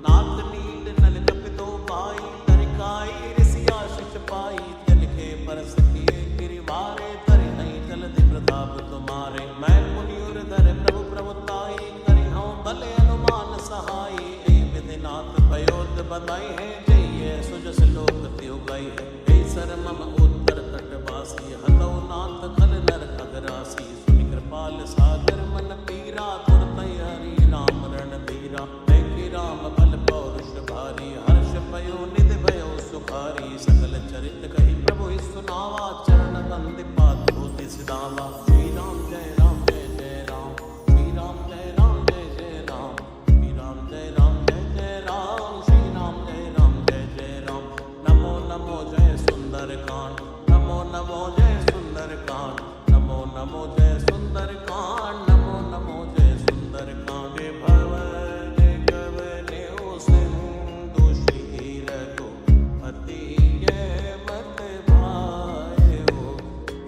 नाथ नील नल कपितो पाई तरिकाई ऋषि आशीष पाई। तिल के परस किए गिरिवारे तरि नहीं जलधि प्रताप तुम्हारे। मैं पुनि उर धर प्रभु प्रभुताई करि हूँ भले अनुमान सहाई। ऐ विधिनाथ भयोद बधाई है जय सुजस लोक त्यो गई है। ऐ सर मम उत्तर तटवासी हतौ नाथ खल नर खगरासी। सुनि कृपाल सागर मन पीरा तुरतै हरि राम रण धीरा। देखि राम बल पौरुष भारी हर्ष भयो निधि भयो सुखारी। सकल चरित कही प्रभु ही सुनावा चरण बंदि पात होति सिधावा। श्री राम जय राम जय जय राम। श्री राम जय राम जय जय राम। श्री राम जय राम जय जय राम। श्री राम जय राम जय जय राम। नमो नमो जय सुंदर कांड। नमो नमो जय सुंदर कांड। नमो नमो जय सुंदर कांड। नमो नमो जय सुंदर कांड। भवन गवन्यो सिंधु श्री रघुपति ये मत भायो।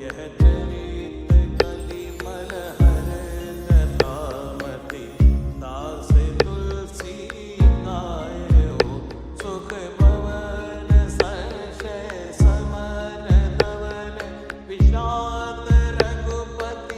यह चरित कलिमल हर जटामति दास तुलसी गायो। सुख भवन संशय समन धवन विषाद रघुपति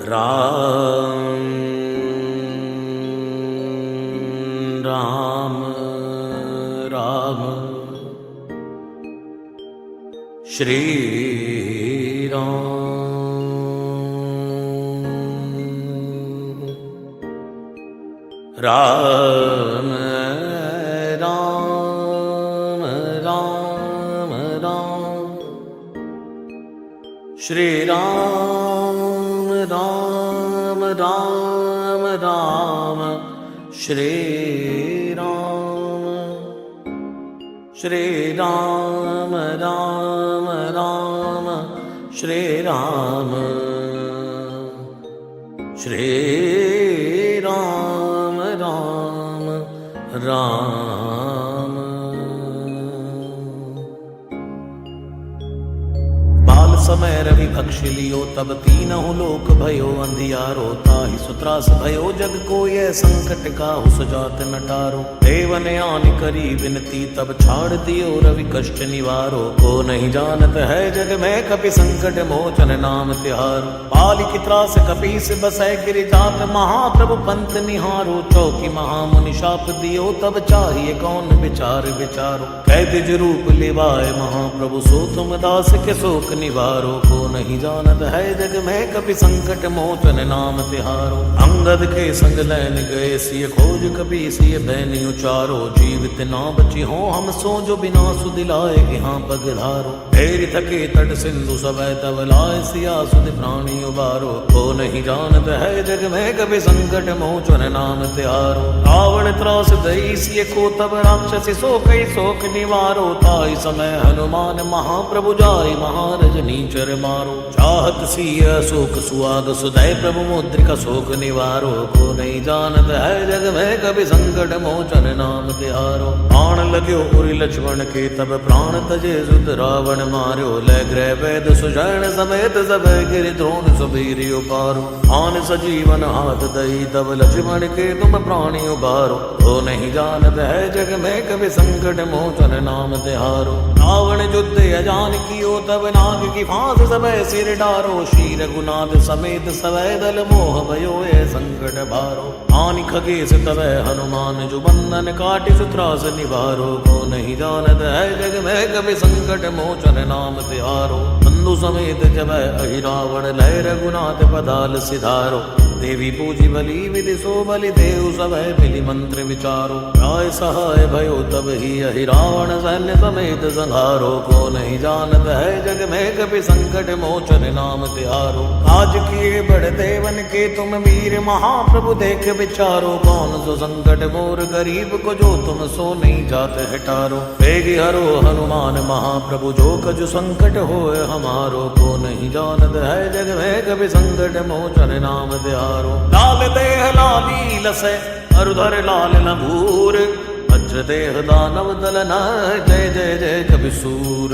राम राम राम श्री राम राम राम राम श्री राम राम राम राम श्री राम राम राम श्री राम राम राम। बाल समय रवि भक्ष लियो तब तीनहु लोक भयो अंधियारो ताहि सुत्रास भयो जग को यह संकट काहु सुजात नटारो देवन आनि करी विनती तब छाड़ दियो रवि कष्ट निवारो को नहीं जानत है जग में कपि संकट मोचन नाम तिहारो बाल की त्रास कपीस बसै गिरि जात महाप्रभु पंथ निहारो चौकी महामुनि शाप दियो तब चाहिए कौन विचार विचारो कैदिज रूप लिवाए महाप्रभु सो तुम दास के शोक निवारो को नहीं जानत है जग में कपि संकट मोचन नाम तिहारो अंगद के संग लैन गए सिय खोज कपि सिय बैनि उचारो जीवित ना बची हो हम सो जो बिना सुदिलाए यहाँ पगधारो ढेर थके तट सिंधु सवै तब लाए सिया सुध प्राणी उबारो को नहीं जानत है जग में कपि संकट मोचन नाम तिहारो रावण त्रास दई सिय को तब राक्षसी सो कई शोक निवारो ताई समय हनुमान महाप्रभु जाय महारज नीचर मारो चाहत सिय शोक सुआग सुदय प्रभु मुद्रिका शोक निवारो को नहीं जानत है जग में कभी संकट मोचन नाम तिहारो प्राण लग्यो उरि लक्ष्मण के तब प्राण तजे सुत रावण मार्यो ले ग्रह वैद सुजन समेत सब गिरि द्रोण सुबीर उपारो आन सजीवन हाथ दई तब लक्ष्मण के तुम प्राणी उबारो को नहीं जानत है जग में कभी संकट मोचन नाम तिहारो रावण युद्ध अजान कियो तब नाग की फांस सबे सिर डारो श्री रघुनाथ समेत सवै दल मोह भयो ये संकट भारो आनि खगेश तवै हनुमान जो बंधन काटि सुत्रास निवारो को नहीं जानत है जग में कभी संकट मोचन नाम तिहारो बंधु समेत जब अहि रावण लय रघुनाथ पदाल सिधारो देवी पूजी बलि विधि सो बलि देव सवै मिलि मंत्र विचारो राय सहाय भयो तब ही अहि रावण सैन्य समेत संहारो को नहीं जानत है जग में कभी संकट मोचन नाम तिहारो आज किए बड़ देवन के तुम वीर महाप्रभु देख विचारो कौन सो संकट मोर गरीब को जो तुम सो नहीं जात हटारो वेगी हरो हनुमान महाप्रभु जो कजु संकट होए हमारो को नहीं जानत है जग में कभी संकट मोचन नाम तिहारो लाल देह लाली लसै अरुधर लाल नभूर वज्र देह दानव दलन जय जय जय कवि सूर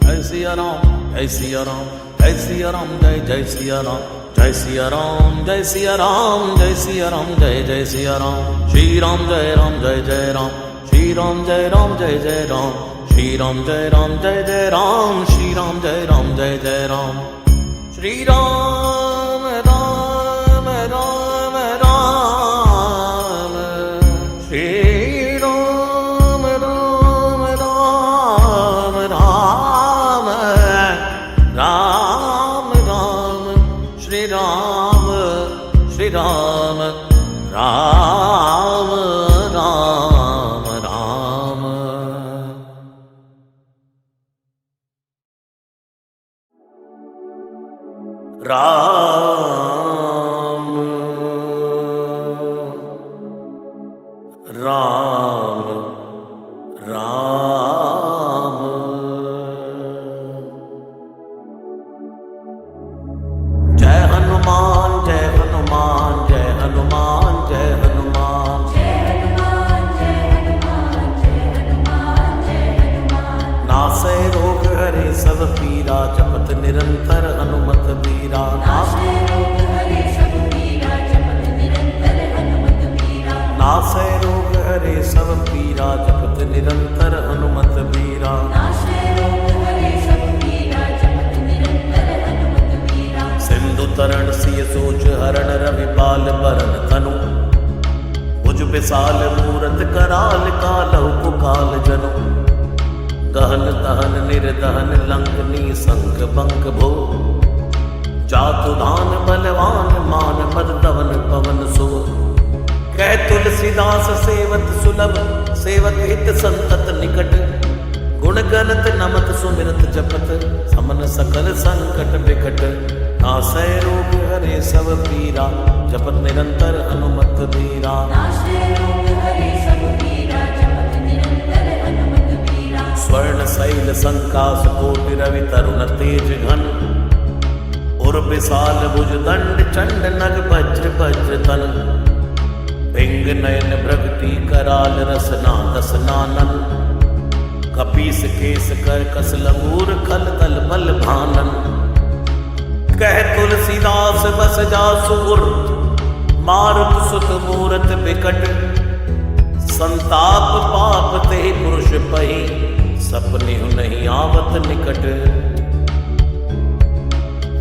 जय सिया राम जय सिया राम जय सिया राम जय जय सिया राम जय सिया राम जय सिया राम जय सिया राम जय जय सिया राम श्री राम जय जय राम श्री राम जय जय राम श्री राम जय जय राम श्री राम जय जय राम श्री राम राम राम राम श्री राम राम राम राम राम राम श्री राम राम राम राम राम राम राम जय हनुमान जय हनुमान जय हनुमान जय हनुमान नासै रोग हरे सब पीरा जपत निरंतर हनुमत बीरा नासै रोग हरे सब पीरा जपत निरंतर हनुमत बीरा सिंधु तरण सिय सोच हरण रवि बाल बरन तनु भुज विशाल मूरत कराल कालहु कुकाल जनु गहन दहन निर्दहन लंकनी संक बंक भो जातु धान बलवान मान मद दवन पवन सो कह तुलसीदास सेवत सुलभ सेवत हित संतत निकट गुण गणत नमत सुमिरत जपत समन सकल संकट बिकट नासै रोग हरे सब पीरा जपत निरंतर हनुमत बीरा स्वर्ण शैल संकास कोटि रवि तरुण तेज घन उर विशाल भुज दंड चंड नग वज्र वज्र तन पिंग नयन भ्रगटी कराल रसना दसनानन कपीस केस कर कस लंगूर खल तल बल भानन कह तुलसीदास बस जासुर मारुत सुत मूरत बिकट संताप पाप ते पुरुष पही सपने नहीं आवत निकट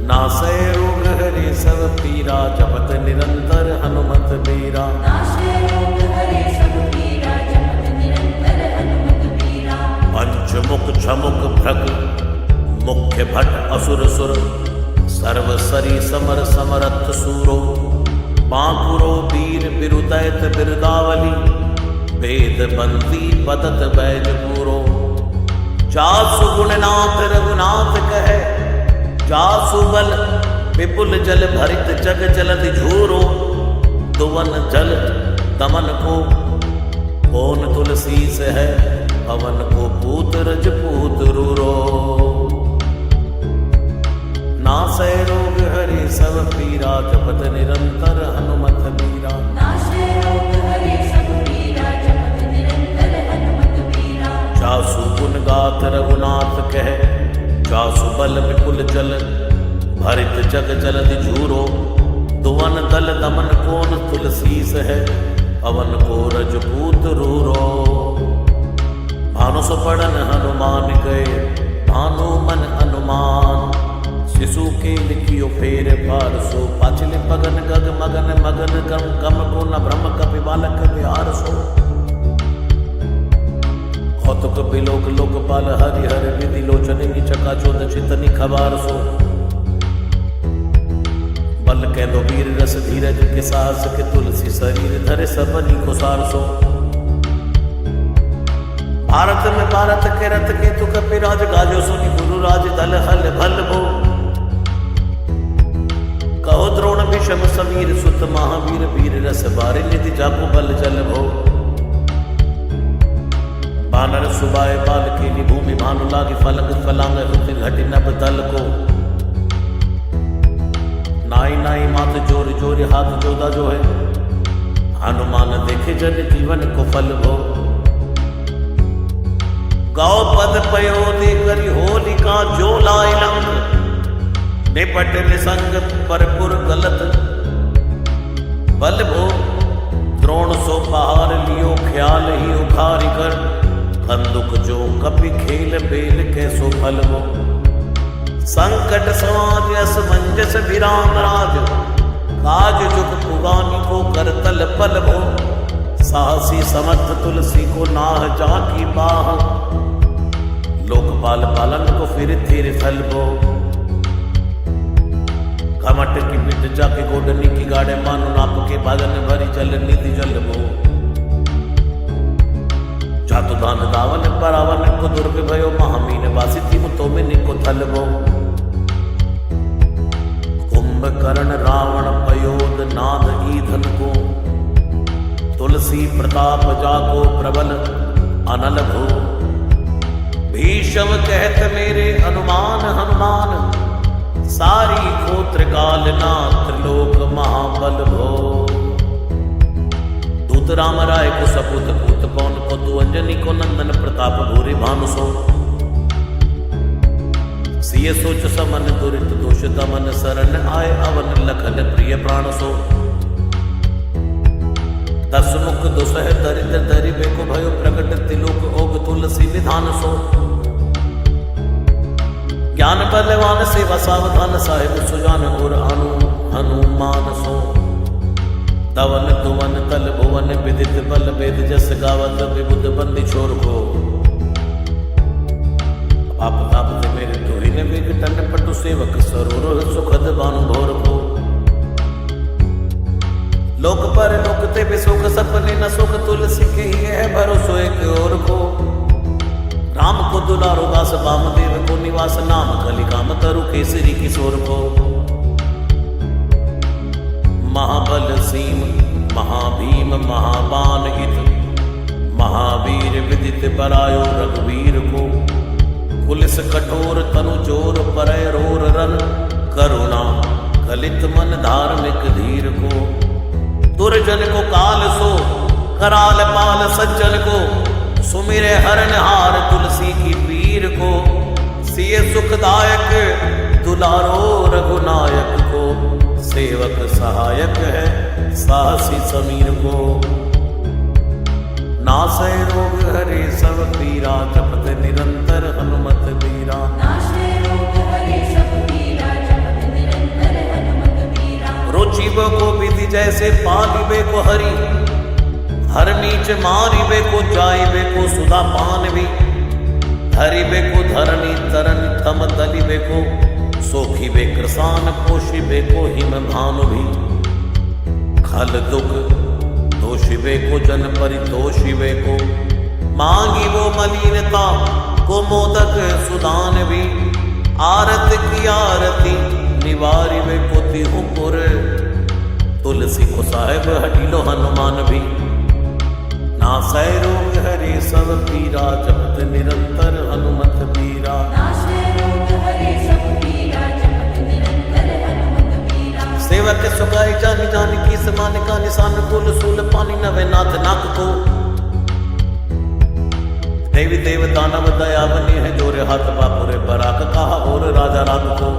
नासै रोग हरे सब पीरा जपत निरंतर हनुमत बीरा पंचमुख झमुख भ्रग मुख्य भट असुर सुर सर्व सरी समर समरथ सूरो बांकुरो वीर बिरुदैत बिरदावली वेद बंदी बदत बैज पूरो जासु गुणनाथ रघुनाथ कहे जासु बल विपुल जल भरित जग जलधि झूरो दुवन जल दमन को कौन तुलसी से है पवन को पूत रजपूत रूरो नासै रोग हरे सब पीरा जपत निरंतर हनुमत बीरा जासु गुण गात रघुनाथ कह जासु बल विपुल जल भरित जग जलधि झूरो दुवन दल दमन कौन तुलसी है पवन को रजपूत रूरो भानु सुपड़न हनुमान गए भानु मन अनुमान शिशु के लिखियो फेर पारसो पाछले पगन गग मगन मगन गम कम को न ब्रह्म कपि बालक बिहार सो कौतुक बिलोक लोकपाल हरि हर विधि लोचन चका चोद चितनी खबार सो बल कह दो वीर रस धीरज के साहस के तुलसी शरीर धरे सबनी को सार सो भारत में भारत के रथ के तु कपिराज गाजो सुनी गुरु राज दल हल भल भो कहो द्रोण विषम समीर सुत महावीर वीर रस बारे निधि जाको बल जल भो बानर सुबाए बाल के भूमि भानु लागे फलंग फलांग रुति घटि नभ दल को नाई नाई मात जोर जोर हाथ जोदा जो है हनुमान देखे जन जीवन को फल भो गौ पद पयो दे करी होलिका जो लाए लंग निपट निसंग परपुर गलत बल भो द्रोण सो पहाड़ लियो ख्याल ही उखारी कर कंदुक जो कपि खेल बेल कैसो फल भो संकट समाज असमंजस विराम राज काज जुग पुगानी को कर तल पल भो साहसी समर्थ तुलसी को नाह जाकी बाह लोकपाल पालन को फिर थेर फल भो कमट की पिट जाके गोडनी की गाड़े मानो नाप के बादन भरी जल निधि जल भो जातु दान दावन परावन को दुर्ग भयो महामीन वासी थी मुतो में निको थल भो कुंभकर्ण रावण पयोद नाद ईधन को तुलसी प्रताप जाको प्रबल अनल भो भीषम कहत मेरे अनुमान हनुमान सारी गोत्र काल ना त्रिलोक महाबल भो दूत राम राय को सपूत पूत पवन को तु अंजनी को नंदन प्रताप भूरि भानु सो सिय सोच समन दुरित दोष दमन शरण आय अवन लखन प्रिय प्राण सो दस मुख दुसह दरिद्र दरिबे को भयो प्रकट तिलोक ओग तुलसी विधान सो ज्ञान बलवान सेवा सावधान साहिब सुजान और आनु हनुमान सो। तवन तुवन तल भुवन विदित बल वेद जस गावत विबुध बंदी छोर को। आप ताप ते मेरे तुहिन विघटन पटु सेवक सरोर सुखद बानु भोर को। लोक पर लोक ते बिसुख सपने न सुख तुलसी के ही है भरोसो एक और को। राम को दुलारो दास वामदेव को निवास नाम कलिकाम तरु केसरी किशोर को। महाबल सीम महाभीम महाबान इत महावीर विदित बरायो रघुवीर को। पुलिस कठोर तनु जोर परय रोर रन करुणा कलित मन धार्मिक धीर को। दुर्जन को काल सो कराल पाल सज्जन को। सुमिरे हरनहार तुलसी की पीर को। सिय सुखदायक दुलारो रघुनायक को। सेवक सहायक है साहसी समीर को। नासै रोग हरे सब पीरा जपत निरंतर हनुमत बीरा। रुचिब को विधि जैसे पालिबे को हरि। हर नीच मारिबे को जाइबे को सुधा पान भी। धरिबे को धरणी तरन तम दलिबे को। सोखिबे कृसान पोषिबे को हिम भानु भी। खल दुख दोषिबे को जन परितोषिबे को। मांगी वो मलिनता को मोदक सुदान भी। आरत की आरती निवारिबे को तिहु पुर। तुलसी को साहेब हटिलो हनुमान भी। नासै रोग हरे सब पीरा जपत निरंतर हनुमत बीरा। सेवक सुखाई जानी जानी की समान का निशान कुल सूल पानी नवे नाथ नाक को। देवी देव दानव दया बनी है जोरे हाथ बापुरे बराक कहा और राजा राग को।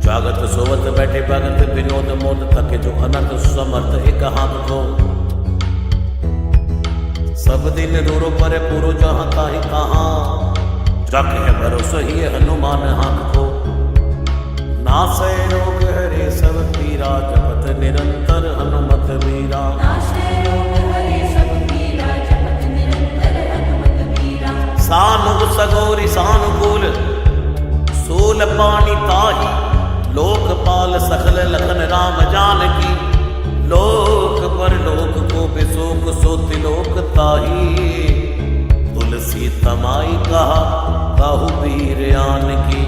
जागत सोवत बैठे भगत विनोद मोद थके जो अनर्थ समर्थ एक हाथ को। सब दिन रूरो परे पुरो जहाँ ताहि कहाँ। जाके है भरोसा ही हनुमान हाथ को। नासै रोग हरे सब पीरा जपत निरंतर हनुमत बीरा। सानु सगोरी सानुकूल सूल पानी ताही। लोकपाल सकल लखन राम जानकी। लोक पर लोक को बिसोक सो तिलोक ताही। तुलसी तमाई कहा काहू वीर आन की।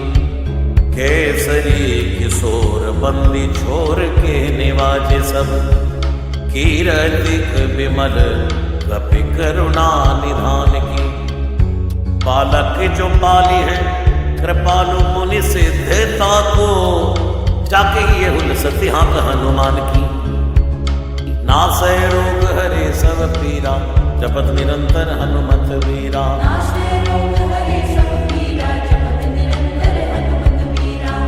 केसरी किशोर बंदी छोर के निवाजे सब। कीरतिक विमल कपि करुणा निधान की। बालक जो पाली है कृपालु मुनि सिद्धता को। जाके ये हुल सत्याक हनुमान की। नासै रोग हरे सब पीरा जपत निरंतर हनुमत बीरा।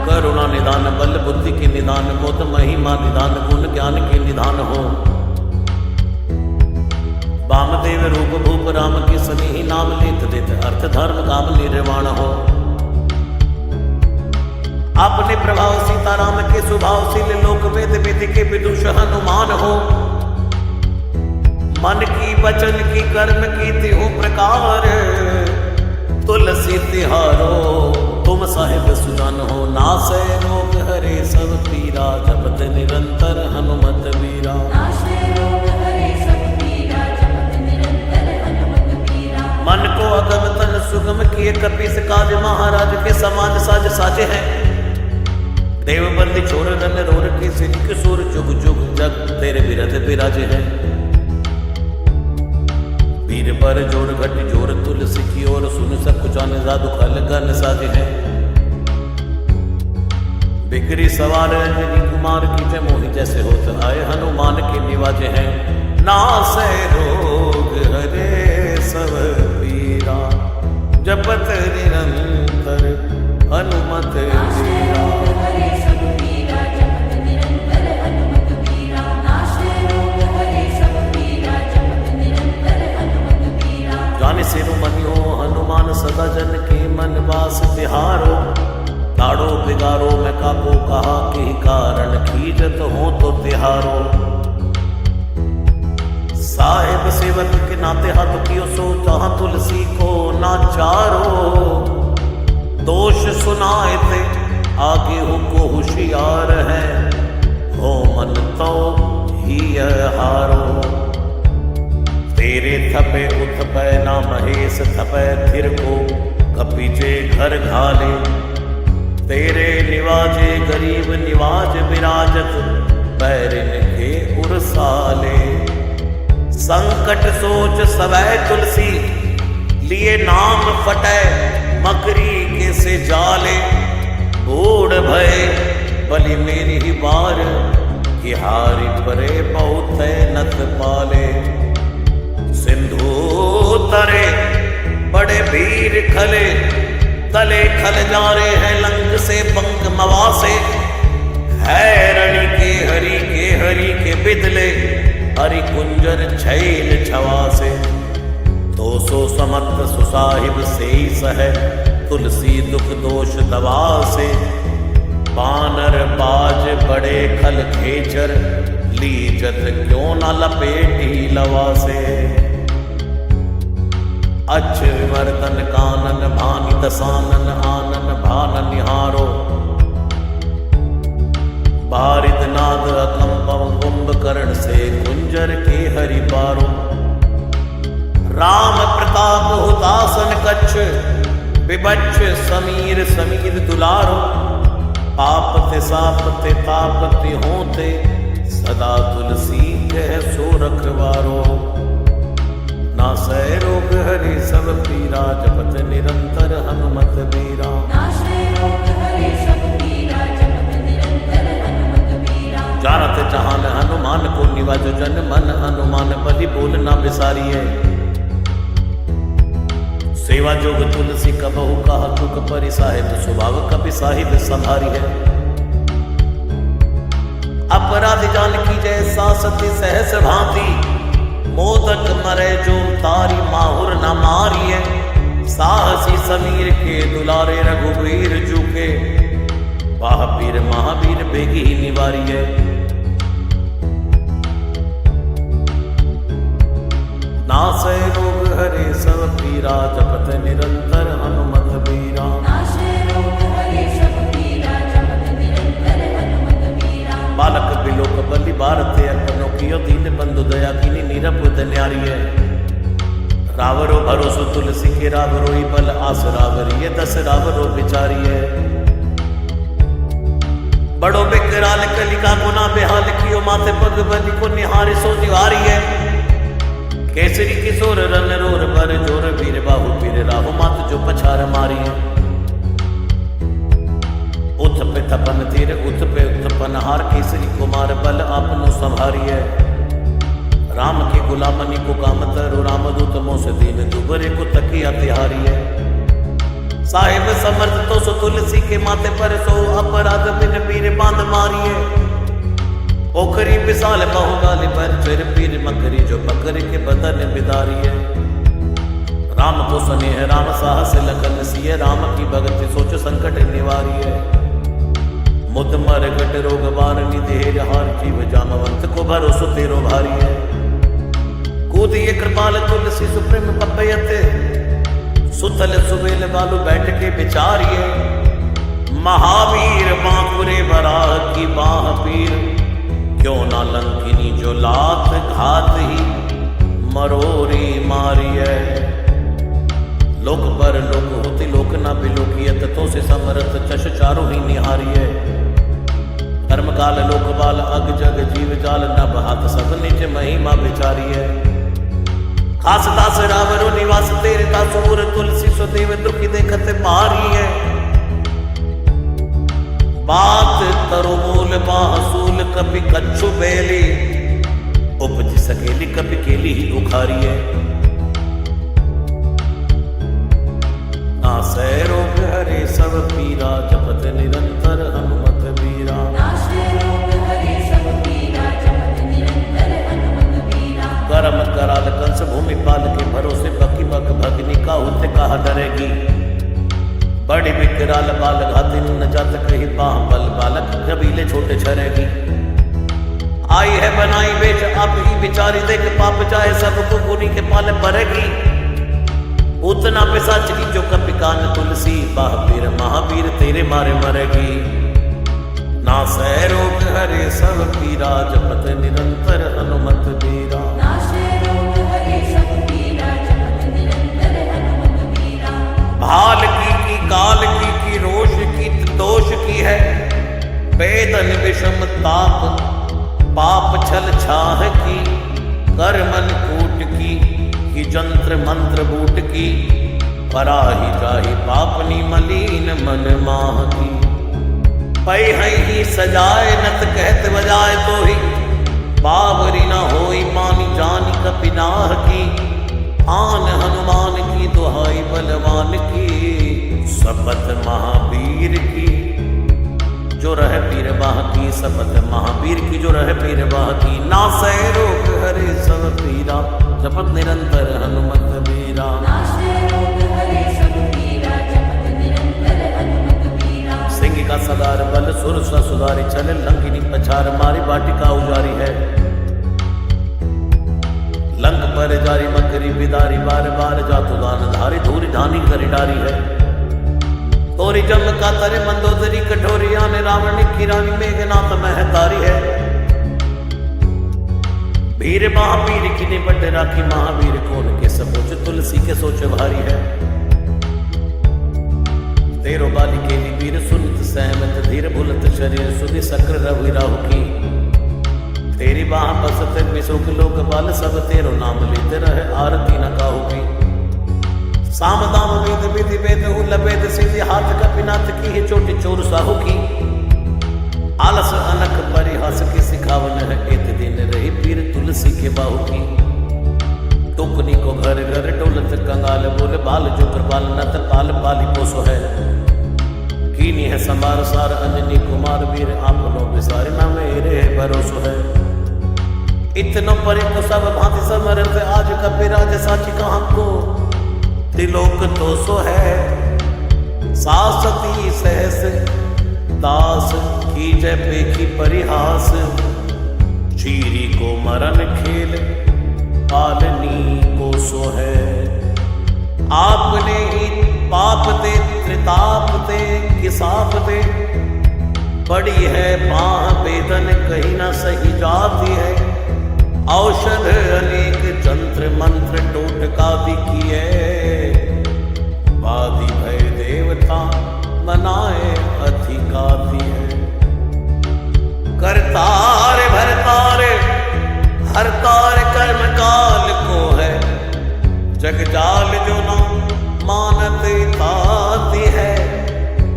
करुणा निदान बल बुद्धि के निदान बोध महिमा निदान गुण ज्ञान के निदान हो। वामदेव रूप भूप राम के सनी नाम लेत देत अर्थ धर्म काम निर्वाण हो। अपने प्रभाव सीताराम के स्वभाव शील लोक वेद विधि के विदुष हनुमान हो। मन की वचन की कर्म की तिहु प्रकार। तुलसी तिहारो तुम साहिब सुजान हो। नासै रोग हरे सब पीरा जपत निरंतर हनुमत बीरा। मन को अगम तन सुगम किए कपीस काज। महाराज के समाज साज साजे हैं। देव बंदी छोर रन रोर के सिर किशोर जुग जुग जग तेरे बिरध बिराजे हैं। वीर पर जोड़ घट जोर तुलसी की ओर। सुन सब कुछ आने जादू खल गन साजे हैं। बिक्री सवार अंजनी कुमार की जय मोहि जैसे होत आए हनुमान के निवाजे हैं। नासै रोग हरे सब पीरा जपत निरंतर हनुमत बीरा। जाने सिरु मनियो हनुमान सदा जन के मन वास तिहारो। ताड़ो बिगारो मैं काको कहा तिहारो। साहेब सेवक के नाते हाथ कियो सो जहां तुलसी को नाचारो। दोष सुनाए थे आगे हो को होशियार है, हो मन तो ही हारो। तेरे थपे उथपे ना महेश थपे थिर को, कपीजे घर घाले। तेरे निवाजे गरीब निवाज विराजत, बैरिन के उरसाले। संकट सोच सवै तुलसी, लिए नाम फटे मकरी के से जाले। बूढ़ भय बलि मेरी ही बार, कि हारी परे बहुत है नत पाले। सिंधु तरे बड़े वीर खले, तले खल जा रहे हैं लंग से पंख मवासे। है रणि के हरि के बिदले, हरि कुंजर छैल छवासे। 200 समर्थ सुसाहिब से सह, तुलसी दुख दोष दवा से। बानर बाज बड़े खल खेचर, लीजत क्यों न लपेटी लवा से। अच्छ विवर्तन कानन भानि दसानन, आनन भान निहारो। बारिद नाद अकंपम कुंभकर्ण से, कुंजर के हरि बारो। राम प्रताप हुतासन कच्छ, विबच्छ समीर समीर दुलारो। पापते सापते तापते होते, सदा तुलसी कह सो रखवारो। नासै रोग हरे सब पीरा, जपत निरंतर हनुमत बीरा। जानत जहान हनुमान को निवाज, जन मन हनुमान बलि बोलना बिसारिये। सेवा जोग तुलसी कबहु कहा तुक परि, साहिब स्वभाव कपि साहिब संभारी है। अपराध जान की जैसा सती सहस भांति, मोदक मरे जो तारी माहुर न मारिए। साहसी समीर के दुलारे रघुवीर जुके, महावीर महावीर बेगी निवारिये। नासै रोग हरे सब पीरा, जपत निरंतर हनुमत बीरा। बालक बिलोक बलि भारते, अपनो कियो दीन बंधु दया कीनी नीरपुत न्यारिये। रावरो भरोसो तुलसी के, रावरो ही बल आस रावरिये। 10 रावरो बिचारिये। बड़ो बेकराल कलिका गुना बेहाल कियो, माथे पग बलि को निहारे सो दिवारिये। केसरी किशोर रन रोर बर जोर, वीर बाहु पीर राहु मात जो पछार मारिये। उथ पे थपन तीर उथ पे उत्पन हार, केसरी कुमार बल आपनो संभारिये। राम के गुलामनी को काम तरु, रामदूत मोस दीन दुबरे को तकिया तिहारिये। साहिब समर्थ तो सो तुलसी के माथे पर सो, अपराध बिन पीर बांध मारिये। पोखरी विशाल बहुगाली पर फिर पीर मकरी, जो पकड़ के बदन बिदारिये। राम को स्नेह राम साहस लखन सिय, राम की भगति सोच संकट निवारिये। मुद मर गट रोग बारनी, देह हार जीव जामवंत को भरोसो तेरो भारिये। कूदिए कृपाल तुलसी सुप्रेम पपयते, सुतल सुबेल बालू बैठ के बिचारिये। महावीर बांकुरे बराह की बाह पीर, क्यों ना लंकिनी जो लात घात ही मरोरी मारिये। लोक पर लोक होती लोक ना बिलोकियत, तो से समरथ चश चारो ही निहारिये। कर्म काल लोक बाल अग जग जीव जाल, नभ हाथ सब निज महिमा बिचारिये। खास दास रावरो निवास तेरे तासूर, तुलसी सुदेव दुखी देखत मारिये। बात तरो मूल बाहसूल, कभी कच्छु बेली। उपज सकेली कभी केली ही उखारिये। नासै रोग हरे सब पीरा, जपत निरंतर हनुमत बीरा। करम कराल कंस भूमि पाल के, भरोसे बकी बक भगनी का होते कहा डरेगी। बड़ी विकराल बाल घातिन न जात कही, बाह बल बालक कबीले छोटे छरेगी। आई है बनाई बेच आप ही बिचारी, देख पाप चाहे सबको गुनी के पाले परेगी। उतना पिशाच की जो कपिकान तुलसी, महावीर महावीर तेरे मारे मरेगी। ना सह रोग हरे सब पीरा, जपत निरंतर हनुमत बीरा। भाल की काल की रोष की दोष की है, वेदन विषम ताप पाप छल छाह की। कर मन कूट की जंत्र मंत्र बूट की, पराही जाही पापनी मलीन मन माह की। पै ही सजाए नत कहत बजाए तो ही, बावरी न होई पानी जानी कपिनाह की। आन हनुमान की दुहाई बलवान की, शपथ महावीर की जो रह पीर बाह की। शपथ महावीर की जो रह पीर बाह की। ना सह रोग हरे सब पीरा, जपत निरंतर हनुमत बीरा। सिंह का सदार बल सुर सुधारी, चले लंकिनी पछार मारी। वाटिका उजारी है लंक पर जारी, मकरी बिदारी बार बार जातु दान धारी। धूरी धानी करी डारी है तोरी जम का तरे, मंदोदरी कठोरी आने। रावण की रानी मेघनाथ महतारी है, वीर महावीर की निपट राखी। महावीर कौन के सपोच, तुलसी के सोच भारी है। तेरो बाली के वीर सुनित सहमत, धीर भुलत शरीर सुधि सक्र रवि राहु की। तेरी बाह बसत विशोक लोक बाल, सब तेरो नाम लेते रहे आरती न काहुगी। साम दाम वेद विधि वेद लभेद सिद्धि, हाथ कपिनाथ की है चोटी चोर साहू की। आलस अनक परिहास की सिखावन है, एक दिन रही पीर तुलसी के बाहु की। टुकनी को घर घर डोलत कंगाल, बोले बाल जो कृपाल नत पाल पाली पोसो है। कीनी है संभार सार अंजनी कुमार, वीर आपनो बिसारी ना मेरे भरोसो है। इतनो परे को सब भांति समर्थ, आज कपिराज साची कहाँ को। त्रिलोक तो सो है सासती सहस, दास की जय पेखी परिहास। चीरी को मरण खेल पालनी को सो है। आपने ही पाप दे त्रिताप दे किसाप दे, बड़ी है बाह वेदन कहीं न सही जाती है। औषध अनेक जंत्र मंत्र टोटका दिखिए, वादी भय देवता बनाए अधिकाती है। करतार भरतार हरतार कर्म काल को है, जग जाल जो न मानत ताती है।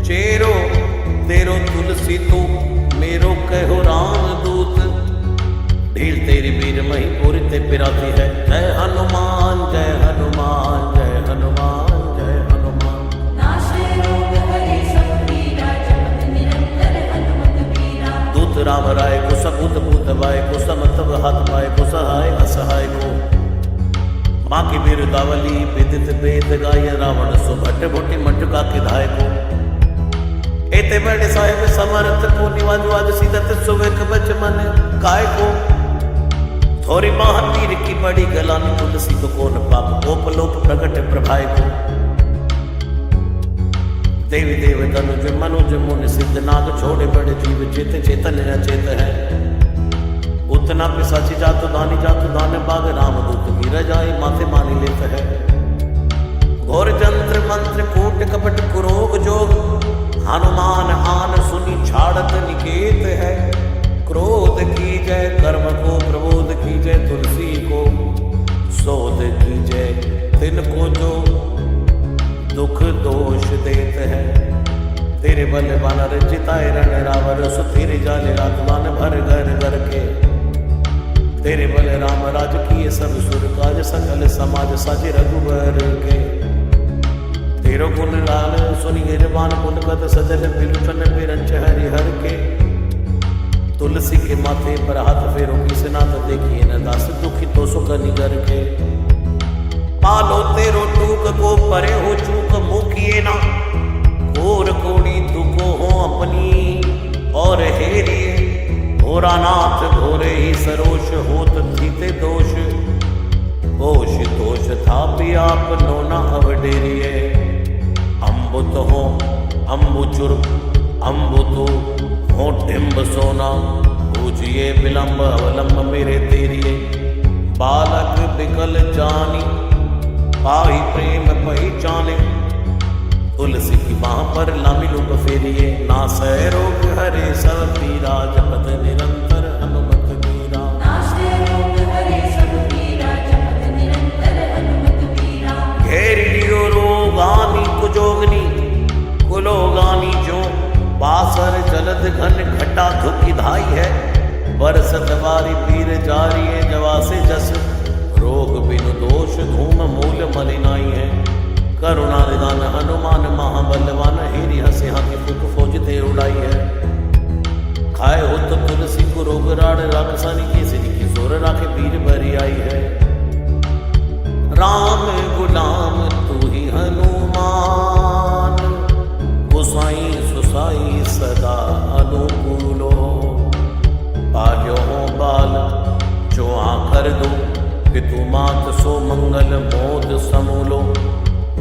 चेरो तेरो तुलसी तू मेरो कहो राम दूत, ढील तेरी वीर मही पूरी ते पिराती है। जय हनुमान जय हनुमान जय हनुमान जय हनुमान। दूत राम राय को सबूत भूत बाय को, समतब हाथ पाए को सहाय असहाय को। माँ की बिरुदावली विदित वेद गाय, रावण सो भट्ट भोटी मटका के धाय को। एते बड़े साहेब समर्थ को, निवाज वाज सीदत सुवेक बच मन काय को। थोरी महावीर की बड़ी गलानी, तुलसी को कौन पाप गोप लोक प्रगट प्रभाय को। देवी देव तनुज मनुज मुन सिद्ध नाग, छोड़े बड़े जीव चेत चेतन अचेत है। उतना पिशाची जातु दान बाग, रामदूत की रजाई माथे मानी लेत है। घोर जंत्र मंत्र कूट कपट कुरोग जोग, हनुमान आन सुनी छाड़त निकेत है। क्रोध की जय कर्म को प्रबोध की जय, तुलसी को शोध की जय तिनको जो दुख दोष देते हैं। तेरे बल बानर जिताए रण रावर, सुधीर जाले रातवान भर घर घर के। तेरे बल राम राज किए सब सुर काज, सकल समाज साजे रघुबर के। तेरो गुण लाल सुनि गिरवान, पुन कद सजल बिलुचन बिरंच हरिहर के। तुलसी के माथे पर हाथ फेरो, किसनाथ देखिए न दास, दुखी तो सुख निगर के। पालो तेरो टूक को परे हो चूक, मुखिए ना घोर कोड़ी दुखो हो अपनी और हेरिए। घोरानाथ घोरे ही सरोष होत थीते दोष, होश तोष था भी आप नोना अवडेरिए। अम्बुत हो अम्बुचुर अम्बुतु हो डिम्ब सोना, पूजिए विलंब अवलंब मेरे तेरिए। बालक बिकल जानी पाही प्रेम पहचाने, तुलसी की बाह पर लामिलु बफेरिए। नासै रोग हरे सब पीरा, जपत निरंतर हनुमत मीरा। घेर लियो रोगानी कुजोगनी, कुलोगानी जो बासर जलद घन घटा धुकी धाई है। बरसत वारी पीर जारी है, जवा से जस रोग बिनु दोष धूम मूल मलिनाई है। करुणा निदान हनुमान महाबलवान, हेरी हसे हाथी फुक फौज ते उड़ाई है। खाए हो तो तुलसी को रोग राड़, राक्षसानी के सिर की सोर राखे पीर भरी आई है। राम गुलाम तू ही हनुमान, गुसाई सुसाई सदा अनुकूलो। पाल्यो हो बाल जो आकर दो, पितु मात सो मंगल मोद समूलो।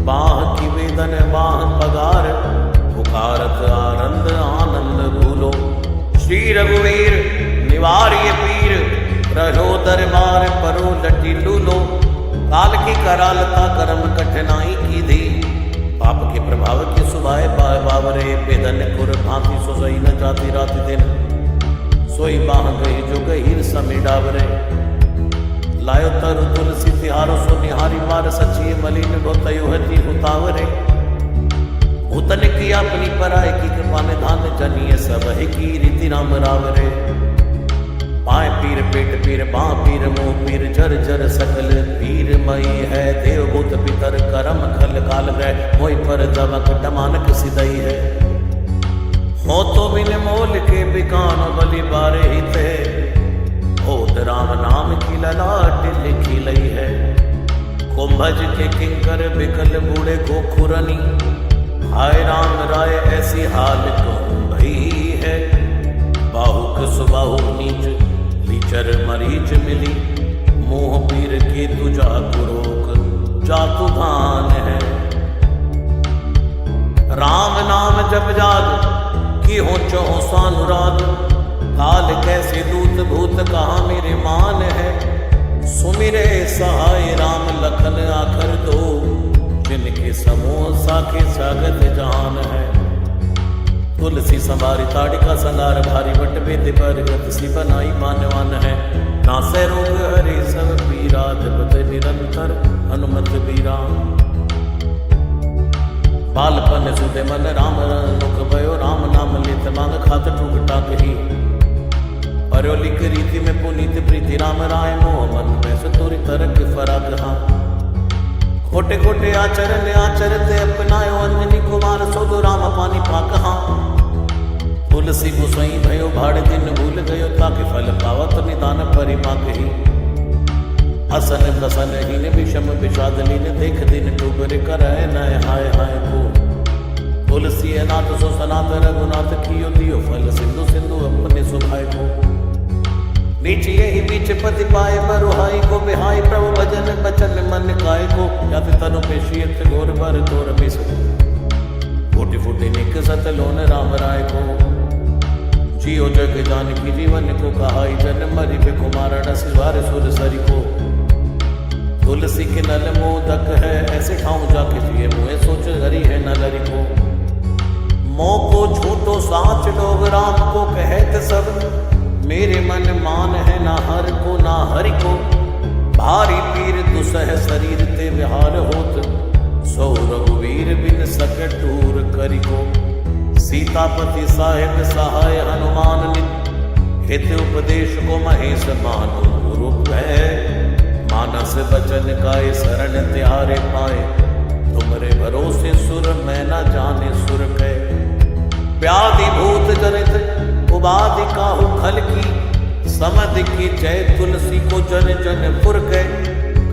बाह की वेदन बाह पगार, पुकारत आनंद आनंद भूलो। श्री रघुवीर निवार्य पीर, रहो दरबार परो लटी लूलो। काल की करालता कर्म कठिनाई की दी, पाप के प्रभाव के सुभाए बावरे। बेदन कुर भांति सोई न जाती रात दिन, सोई बाह गई जो गहीर समी डावरे। लायो तरु तुलसी तिहारो सो निहारी, मार सचिए मलिन ढोतयो हति हुतावरे। भूतन की अपनी पराय की कृपा निधान, जनिए सब है की रीति राम रावरे। पाए पीर पेट पीर बाँ पीर मुँह पीर, जर जर सकल पीर मई है। देव भूत पितर करम खल काल ग्रह, मोई पर दमक टमानक सिदई है। हो तो बिन मोल के बिकान बलि बारे ही थे, ओत राम नाम की ललाट लिखी लई है। कुंभज के किंकर बिकल बूढ़े को खुरनी, हाय राम राय ऐसी हाल कहूँ भई है। बाहुक सुबाहु नीच लीचर मरीच मिली, मोह पीर के तुझा कुरोक जातु धान है। राम नाम जप जाग की हो चहो सानुराग, काल कैसे दूत भूत कहाँ मेरे मान है। सुमिरे सहाय राम लखन आखर दो, जिनके समूह साखे सागत जान है। तुलसी संभारी ताड़िका संगार, भारी बट बेद बरगत सी बनाई मानवान है। नासै रोग हरे सब पीरा, जपत निरंतर हनुमत बीरा। बालपन सुधे मन राम मुख भयो, राम नाम लेत मांग खात टूक टाक ही। पर्यो लिख रीति में पुनीत प्रीति, राम राय मोह मन में सतुरी तरक फराक हाँ। खोटे खोटे आचरण आचरते अपनायो, अंजनी कुमार सोदो राम पानी पाक हाँ। तुलसी गोसाई भयो भाड़ दिन भूल गयो, ताकि फल पावत निदान परिपाक ही। असन कसन हीन विषम विषाद लीन, देख दिन डूबर करय नय हाय हाय को। तुलसी अनाथ सो सनाथ रघुनाथ, कियो दियो फल सिंधु सिंधु अपने सुभाय को। नीचे यही बीच पति पाए बरुहाई को, बिहाई प्रभु भजन बचन मन काय को। यत तनु पेशियत घोर बर तोर बिस, फूटी फूटी निक सत लोन राम राय को। जियो जग जानकी जीवन को, कहाई जन मरि कुमार सिवार सुर सरी को। तुलसी के नल मोदक है, ऐसे खाऊं जाके जिए मुँह सोच हरी है नगरी को। मोह को झूठो साच लोग राम को कहत सब, मेरे मन मान है ना हर को ना हरि को। भारी पीर दुसह शरीर ते विहार होत, सो रघुवीर बिन सक टूर करी को। सीतापति साहिब सहाय हनुमान नित, हित उपदेश को महेश मानो गुरु है। मानस बचन काय शरण त्यारे पाए, तुमरे भरोसे सुर मैं न जाने सुर कह। व्याधि भूत जनित उबाधि काहू खल की, समधि की जय तुलसी को जन जन पुर गए।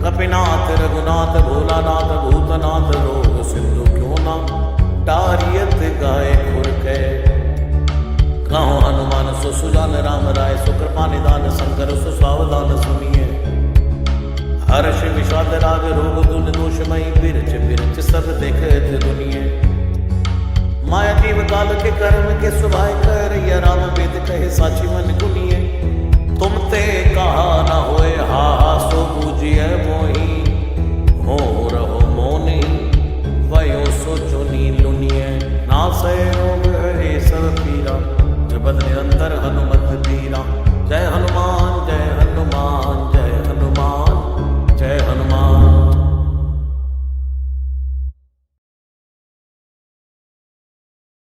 कपिनाथ रघुनाथ भोलानाथ भूतनाथ, रोग सिंधु क्यों ना डारियत गाय खुर गए। कहो हनुमान सो सुजान राम राय, सो कृपा निदान शंकर सो सावधान सुनिए। हर्ष विषाद राग रोग दुन दोषमयी, बिरच बिरच सब देखत दुनिये। माया जीव काल के कर्म के सुभाय कर, या राम वेद कहे साची मन गुनिए। तुम ते कहा न होए हा सो बूझिए मोही, हो रहो मोनी वयो सो चुनी लुनिए। नासै रोग हरे सब पीरा, जपत निरंतर हनुमत बीरा। जय हनुमान।